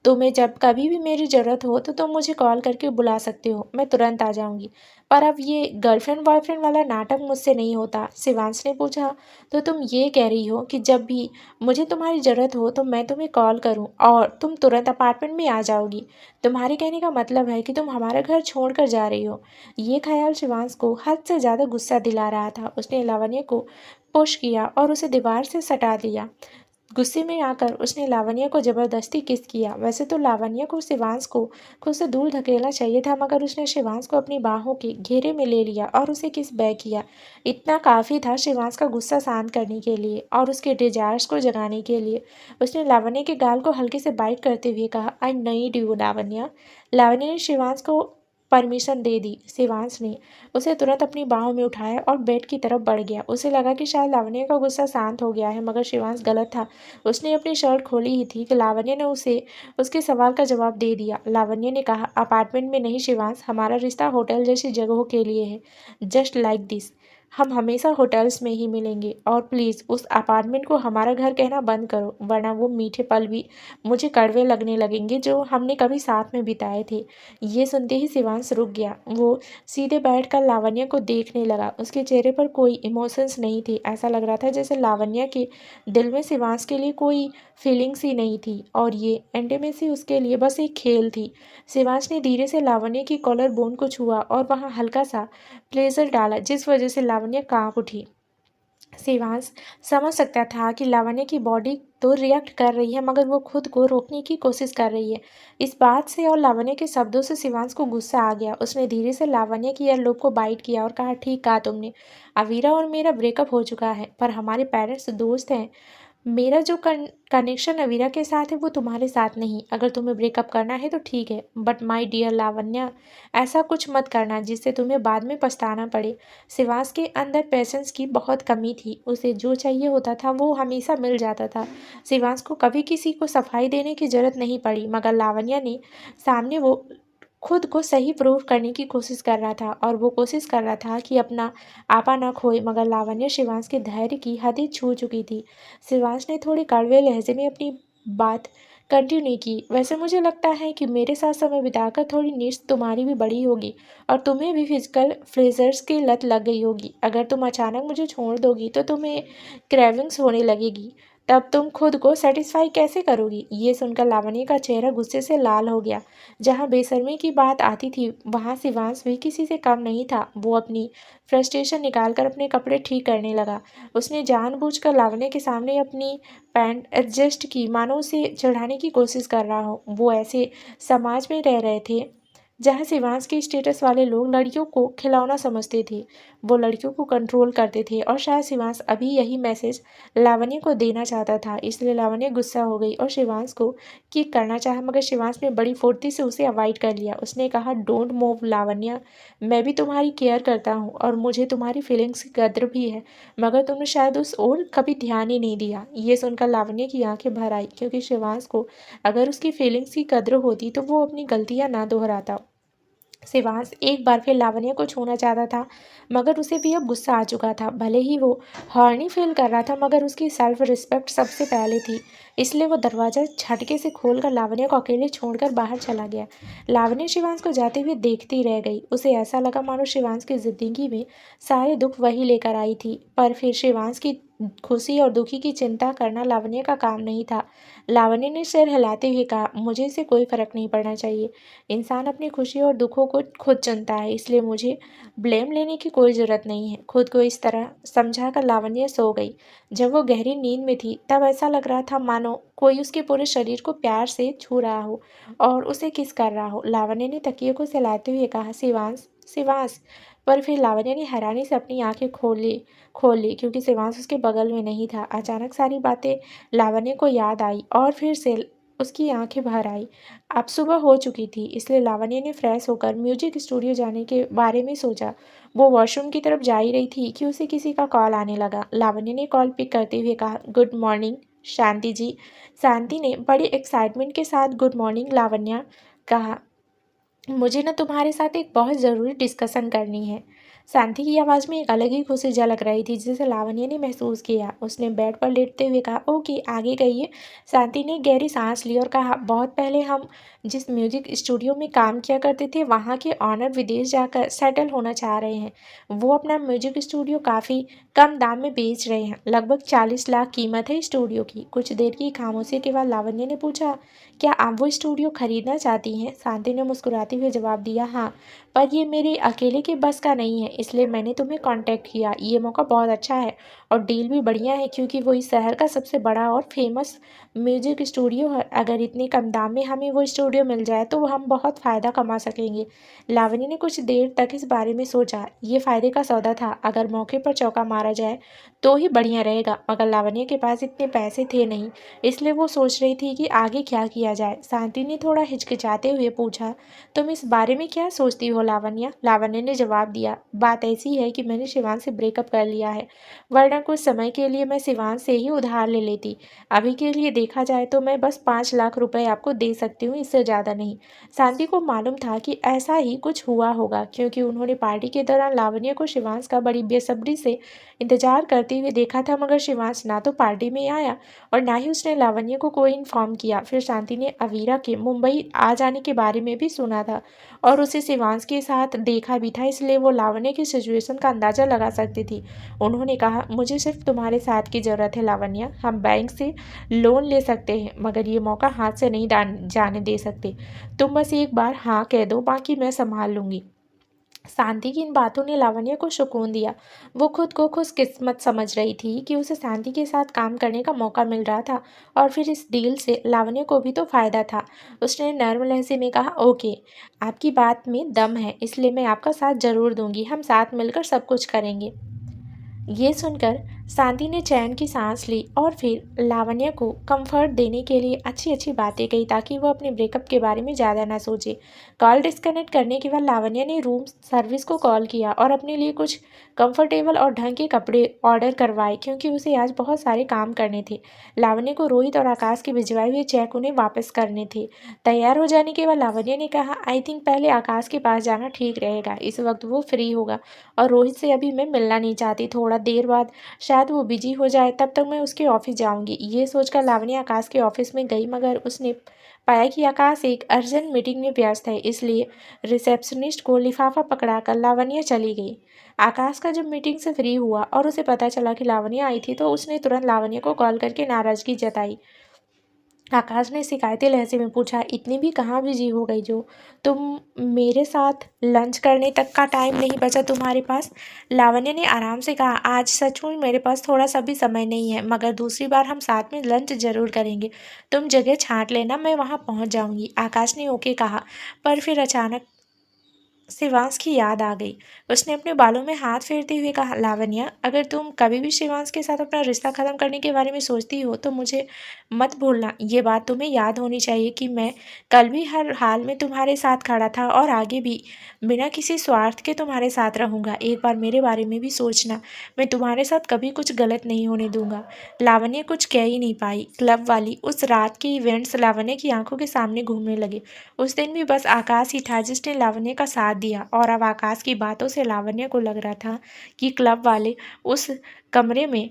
तुम्हें जब कभी भी मेरी ज़रूरत हो तो तुम मुझे कॉल करके बुला सकते हो, मैं तुरंत आ जाऊंगी। पर अब ये गर्लफ्रेंड बॉयफ्रेंड वाला नाटक मुझसे नहीं होता, शिवांश ने पूछा। तो तुम ये कह रही हो कि जब भी मुझे तुम्हारी ज़रूरत हो तो मैं तुम्हें कॉल करूं और तुम तुरंत अपार्टमेंट में आ जाओगी? तुम्हारे कहने का मतलब है कि तुम हमारा घर छोड़कर जा रही हो? ये ख्याल शिवांश को हद से ज़्यादा गुस्सा दिला रहा था। उसने लावण्य को पुश किया और उसे दीवार से सटा दिया। गुस्से में आकर उसने लावण्य को जबरदस्ती किस किया। वैसे तो लावण्य को शिवांश को खुद से दूर धकेलना चाहिए था, मगर उसने शिवांश को अपनी बाहों के घेरे में ले लिया और उसे किस बैक किया। इतना काफ़ी था शिवांश का गुस्सा शांत करने के लिए और उसके डिजायर्स को जगाने के लिए। उसने लावण्य के गाल को हल्के से बाइट करते हुए कहा, आई नीड यू लावण्य। लावण्य ने शिवांश को परमिशन दे दी। शिवांश ने उसे तुरंत अपनी बाहों में उठाया और बेड की तरफ बढ़ गया। उसे लगा कि शायद लावण्य का गुस्सा शांत हो गया है, मगर शिवांश गलत था। उसने अपनी शर्ट खोली ही थी कि लावण्य ने उसे उसके सवाल का जवाब दे दिया। लावण्य ने कहा, अपार्टमेंट में नहीं शिवांश, हमारा रिश्ता होटल जैसी जगहों के लिए है। Just like this. हम हमेशा होटल्स में ही मिलेंगे और प्लीज़ उस अपार्टमेंट को हमारा घर कहना बंद करो, वरना वो मीठे पल भी मुझे कड़वे लगने लगेंगे जो हमने कभी साथ में बिताए थे। ये सुनते ही शिवांश रुक गया। वो सीधे बैठकर लावण्य को देखने लगा। उसके चेहरे पर कोई इमोशंस नहीं थे। ऐसा लग रहा था जैसे लावण्य के दिल में शिवांश के लिए कोई फीलिंग्स ही नहीं थी और ये इंटीमेसी उसके लिए बस एक खेल थी। शिवांश ने धीरे से लावण्य की कॉलर बोन को छुआ और वहाँ हल्का सा प्लेजर डाला, जिस वजह से लावण्य कांप उठी। शिवांश समझ सकता था कि लावण्य की बॉडी तो रिएक्ट कर रही है, मगर वो खुद को रोकने की कोशिश कर रही है। इस बात से और लावण्य के शब्दों से शिवांश को गुस्सा आ गया। उसने धीरे से लावण्य की ईयरलोब को बाइट किया और कहा, ठीक कहा तुमने। अवीरा और मेरा ब्रेकअप हो चुका है, पर हमारे पेरेंट्स दोस्त हैं। मेरा जो कनेक्शन अवीरा के साथ है वो तुम्हारे साथ नहीं। अगर तुम्हें ब्रेकअप करना है तो ठीक है, बट माय डियर लावण्य, ऐसा कुछ मत करना जिससे तुम्हें बाद में पछताना पड़े। शिवांश के अंदर पेशेंस की बहुत कमी थी। उसे जो चाहिए होता था वो हमेशा मिल जाता था। शिवांश को कभी किसी को सफाई देने की जरूरत नहीं पड़ी, मगर लावण्य ने सामने वो खुद को सही प्रूव करने की कोशिश कर रहा था और वो कोशिश कर रहा था कि अपना आपा न खोए, मगर लावण्य शिवांश के धैर्य की हदें छू चुकी थी। शिवांश ने थोड़े कड़वे लहजे में अपनी बात कंटिन्यू की, वैसे मुझे लगता है कि मेरे साथ समय बिताकर थोड़ी नीड्स तुम्हारी भी बड़ी होगी और तुम्हें भी फिजिकल प्लेजर्स की लत लग गई होगी। अगर तुम अचानक मुझे छोड़ दोगी तो तुम्हें क्रेविंग्स होने लगेगी, तब तुम खुद को सेटिस्फाई कैसे करोगी? ये सुनकर लावण्य का चेहरा गुस्से से लाल हो गया। जहाँ बेशर्मी की बात आती थी वहाँ शिवांश भी किसी से कम नहीं था। वो अपनी फ्रस्ट्रेशन निकालकर अपने कपड़े ठीक करने लगा। उसने जानबूझकर लावण्य के सामने अपनी पैंट एडजस्ट की, मानो उसे चढ़ाने की कोशिश कर रहा हो। वो ऐसे समाज में रह रहे थे जहाँ शिवांश के स्टेटस वाले लोग लड़कियों को खिलौना समझते थे। वो लड़कियों को कंट्रोल करते थे और शायद शिवांश अभी यही मैसेज लावण्य को देना चाहता था। इसलिए लावण्य गुस्सा हो गई और शिवांश को किक करना चाहा, मगर शिवांश ने बड़ी फुर्ती से उसे अवॉइड कर लिया। उसने कहा, डोंट मूव लावण्य, मैं भी तुम्हारी केयर करता हूँ और मुझे तुम्हारी फीलिंग्स की कद्र भी है, मगर तुमने शायद उस ओर कभी ध्यान ही नहीं दिया। ये सुनकर लावण्य की आंखें भर आई, क्योंकि शिवांश को अगर उसकी फीलिंग्स की कद्र होती तो वो अपनी गलतियाँ ना दोहराता। शिवांश एक बार फिर लावण्य को छूना चाहता था, मगर उसे भी अब गुस्सा आ चुका था। भले ही वो हॉर्नी फील कर रहा था, मगर उसकी सेल्फ रिस्पेक्ट सबसे पहले थी। इसलिए वो दरवाज़ा झटके से खोलकर लावण्य को अकेले छोड़कर बाहर चला गया। लावण्य शिवांश को जाते हुए देखती रह गई। उसे ऐसा लगा मानो शिवांश की जिंदगी में सारे दुख वही लेकर आई थी। पर फिर शिवांश की खुशी और दुखी की चिंता करना लावण्य का काम नहीं था। लावण्य ने सिर हिलाते हुए कहा, मुझे इससे कोई फर्क नहीं पड़ना चाहिए। इंसान अपनी खुशी और दुखों को खुद चुनता है, इसलिए मुझे ब्लेम लेने की कोई ज़रूरत नहीं है। खुद को इस तरह समझाकर लावण्य सो गई। जब वो गहरी नींद में थी तब ऐसा लग रहा था मानो कोई उसके पूरे शरीर को प्यार से छू रहा हो और उसे किस कर रहा हो। लावण्य ने तकिए को सहलाते हुए कहा, शिवांश, शिवांश। पर फिर लावण्य ने हैरानी से अपनी आंखें खोल ली, क्योंकि शिवांश उसके बगल में नहीं था। अचानक सारी बातें लावण्य को याद आई और फिर से उसकी आंखें भर आई। अब सुबह हो चुकी थी, इसलिए लावण्य ने फ्रेश होकर म्यूजिक स्टूडियो जाने के बारे में सोचा। वो वॉशरूम की तरफ जा ही रही थी कि उसे किसी का कॉल आने लगा। लावण्य ने कॉल पिक करते हुए कहा, गुड मॉर्निंग शांति जी। शांति ने बड़ी एक्साइटमेंट के साथ गुड मॉर्निंग लावण्य कहा। मुझे ना तुम्हारे साथ एक बहुत ज़रूरी डिस्कशन करनी है। शांति की आवाज़ में एक अलग ही खुशी झलक रही थी जिसे लावण्य ने महसूस किया। उसने बेड पर लेटते हुए कहा, ओके आगे कहिए। शांति ने गहरी सांस ली और कहा, बहुत पहले हम जिस म्यूजिक स्टूडियो में काम किया करते थे वहाँ के ऑनर विदेश जाकर सेटल होना चाह रहे हैं। वो अपना म्यूजिक स्टूडियो काफ़ी कम दाम में बेच रहे हैं, लगभग 40 लाख कीमत है स्टूडियो की। कुछ देर की खामोशी के बाद लावण्य ने पूछा, क्या आप वो स्टूडियो खरीदना चाहती हैं? शांति ने मुस्कुराते हुए जवाब दिया, हाँ, पर ये मेरे अकेले के बस का नहीं है, इसलिए मैंने तुम्हें कांटेक्ट किया। ये मौका बहुत अच्छा है और डील भी बढ़िया है क्योंकि वो इस शहर का सबसे बड़ा और फेमस म्यूजिक स्टूडियो है। अगर इतने कम दाम में हमें वो स्टूडियो मिल जाए तो हम बहुत फ़ायदा कमा सकेंगे। लावण्य ने कुछ देर तक इस बारे में सोचा। ये फ़ायदे का सौदा था। अगर मौके पर चौका मारा जाए तो ही बढ़िया रहेगा, मगर लावण्य के पास इतने पैसे थे नहीं, इसलिए वो सोच रही थी कि आगे क्या किया जाए। शांति ने थोड़ा हिचकिचाते हुए पूछा, तुम इस बारे में क्या सोचती हो लावण्य? लावण्य ने जवाब दिया, बात ऐसी है कि मैंने शिवांश से ब्रेकअप कर लिया है, वरना कुछ समय के लिए मैं शिवांश से ही उधार ले लेती। अभी के लिए देखा जाए तो मैं बस 5 लाख रुपए आपको दे सकती हूँ, इससे ज़्यादा नहीं। शांति को मालूम था कि ऐसा ही कुछ हुआ होगा क्योंकि उन्होंने पार्टी के दौरान लावण्य को शिवांश का बड़ी बेसब्री से इंतजार करते हुए देखा था, मगर शिवांश ना तो पार्टी में आया और ना ही उसने लावण्य को कोई इन्फॉर्म किया। फिर शांति ने अवीरा के मुंबई आ जाने के बारे में भी सुना था और उसे शिवांश के साथ देखा भी था, इसलिए वो लावण्य की सिचुएशन का अंदाज़ा लगा सकती थी। उन्होंने कहा, मुझे सिर्फ तुम्हारे साथ की ज़रूरत है लावण्य, हम बैंक से लोन ले सकते हैं मगर ये मौका हाथ से नहीं जाने दे सकते। तुम बस एक बार हाँ कह दो, बाकी मैं संभाल लूँगी। शांति की इन बातों ने लावण्य को सुकून दिया। वो खुद को खुशकिस्मत समझ रही थी कि उसे शांति के साथ काम करने का मौका मिल रहा था और फिर इस डील से लावण्य को भी तो फायदा था। उसने नर्म लहजे में कहा, ओके, आपकी बात में दम है, इसलिए मैं आपका साथ जरूर दूंगी, हम साथ मिलकर सब कुछ करेंगे। ये सुनकर शांति ने चैन की सांस ली और फिर लावण्य को कंफर्ट देने के लिए अच्छी अच्छी बातें कही ताकि वो अपने ब्रेकअप के बारे में ज़्यादा ना सोचे। कॉल डिस्कनेक्ट करने के बाद लावण्य ने रूम सर्विस को कॉल किया और अपने लिए कुछ कंफर्टेबल और ढंग के कपड़े ऑर्डर करवाए क्योंकि उसे आज बहुत सारे काम करने थे। लावण्य को रोहित और आकाश के भिजवाए हुए चेक उन्हें वापस करने थे। तैयार हो जाने के बाद लावण्य ने कहा, आई थिंक पहले आकाश के पास जाना ठीक रहेगा, इस वक्त वो फ्री होगा और रोहित से अभी मैं मिलना नहीं चाहती, थोड़ा देर बाद शायद वो बिजी हो जाए, तब तक मैं उसके ऑफिस जाऊंगी। ये सोचकर लावण्य आकाश के ऑफिस में गई, मगर उसने पाया कि आकाश एक अर्जेंट मीटिंग में व्यस्त है, इसलिए रिसेप्शनिस्ट को लिफाफा पकड़ाकर लावण्य चली गई। आकाश का जब मीटिंग से फ्री हुआ और उसे पता चला कि लावण्य आई थी तो उसने तुरंत लावण्य को कॉल करके नाराजगी जताई। आकाश ने शिकायती लहजे में पूछा, इतनी भी कहाँ बिजी हो गई जो तुम मेरे साथ लंच करने तक का टाइम नहीं बचा तुम्हारे पास? लावण्य ने आराम से कहा, आज सचमुच मेरे पास थोड़ा सा भी समय नहीं है, मगर दूसरी बार हम साथ में लंच जरूर करेंगे। तुम जगह छांट लेना, मैं वहाँ पहुँच जाऊँगी। आकाश ने ओके कहा, पर फिर अचानक शिवांश की याद आ गई। उसने अपने बालों में हाथ फेरते हुए कहा, लावण्य, अगर तुम कभी भी शिवांश के साथ अपना रिश्ता ख़त्म करने के बारे में सोचती हो तो मुझे मत भूलना। ये बात तुम्हें याद होनी चाहिए कि मैं कल भी हर हाल में तुम्हारे साथ खड़ा था और आगे भी बिना किसी स्वार्थ के तुम्हारे साथ रहूँगा। एक बार मेरे बारे में भी सोचना, मैं तुम्हारे साथ कभी कुछ गलत नहीं होने दूंगा। लावण्य कुछ कह ही नहीं पाई। क्लब वाली उस रात के इवेंट्स लावण्य की आंखों के सामने घूमने लगे। उस दिन भी बस आकाश ही था जिसने लावण्य का साथ दिया और अब आकाश की बातों से लावण्य को लग रहा था कि क्लब वाले उस कमरे में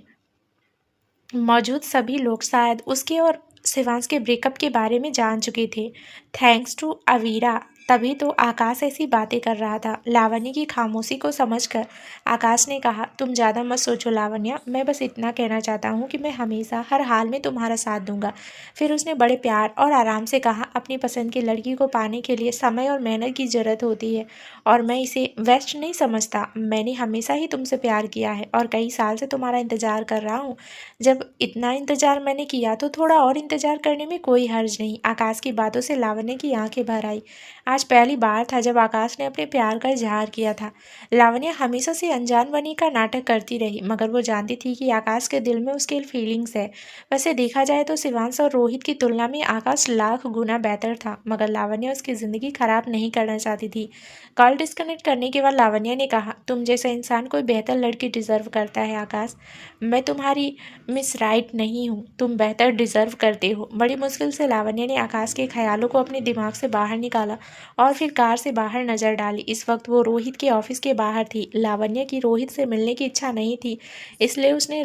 मौजूद सभी लोग शायद उसके और शिवांश के ब्रेकअप के बारे में जान चुके थे। थैंक्स टू अवीरा, तभी तो आकाश ऐसी बातें कर रहा था। लावण्य की खामोशी को समझकर आकाश ने कहा, तुम ज़्यादा मत सोचो लावण्य, मैं बस इतना कहना चाहता हूँ कि मैं हमेशा हर हाल में तुम्हारा साथ दूंगा। फिर उसने बड़े प्यार और आराम से कहा, अपनी पसंद की लड़की को पाने के लिए समय और मेहनत की ज़रूरत होती है और मैं इसे वेस्ट नहीं समझता। मैंने हमेशा ही तुमसे प्यार किया है और कई साल से तुम्हारा इंतज़ार कर रहा हूँ। जब इतना इंतज़ार मैंने किया तो थोड़ा और इंतज़ार करने में कोई हर्ज नहीं। आकाश की बातों से लावण्य की आंखें भर आई। आज पहली बार था जब आकाश ने अपने प्यार का इजहार किया था। लावण्य हमेशा से अनजान बनी का नाटक करती रही, मगर वो जानती थी कि आकाश के दिल में उसके फीलिंग्स है। वैसे देखा जाए तो शिवांश और रोहित की तुलना में आकाश लाख गुना बेहतर था, मगर लावण्य उसकी ज़िंदगी खराब नहीं करना चाहती थी। कॉल डिस्कनेक्ट करने के बाद लावण्य ने कहा, तुम जैसा इंसान कोई बेहतर लड़की डिजर्व करता है आकाश। मैं तुम्हारी मिस राइट नहीं हूँ, तुम बेहतर डिजर्व करते हो। बड़ी मुश्किल से लावण्य ने आकाश के ख्यालों को अपने दिमाग से बाहर निकाला और फिर कार से बाहर नज़र डाली। इस वक्त वो रोहित के ऑफिस के बाहर थी। लावण्य की रोहित से मिलने की इच्छा नहीं थी, इसलिए उसने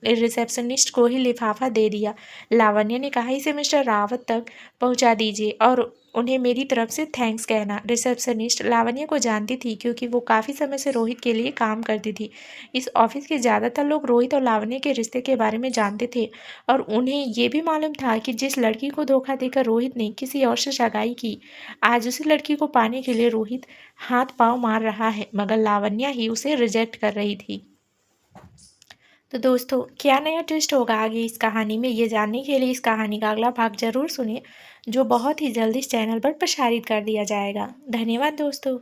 रिसेप्शनिस्ट को ही लिफाफा दे दिया। लावण्य ने कहा, इसे मिस्टर रावत तक पहुंचा दीजिए और उन्हें मेरी तरफ से थैंक्स कहना। रिसेप्शनिस्ट लावण्य को जानती थी क्योंकि वो काफ़ी समय से रोहित के लिए काम करती थी। इस ऑफिस के ज़्यादातर लोग रोहित और लावण्य के रिश्ते के बारे में जानते थे और उन्हें ये भी मालूम था कि जिस लड़की को धोखा देकर रोहित ने किसी और से सगाई की, आज उसी लड़की को पाने के लिए रोहित हाथ पांव मार रहा है, मगर लावण्य ही उसे रिजेक्ट कर रही थी। तो दोस्तों, क्या नया ट्विस्ट होगा आगे इस कहानी में, ये जानने के लिए इस कहानी का अगला भाग जरूर सुनिए, जो बहुत ही जल्द इस चैनल पर प्रसारित कर दिया जाएगा। धन्यवाद दोस्तों।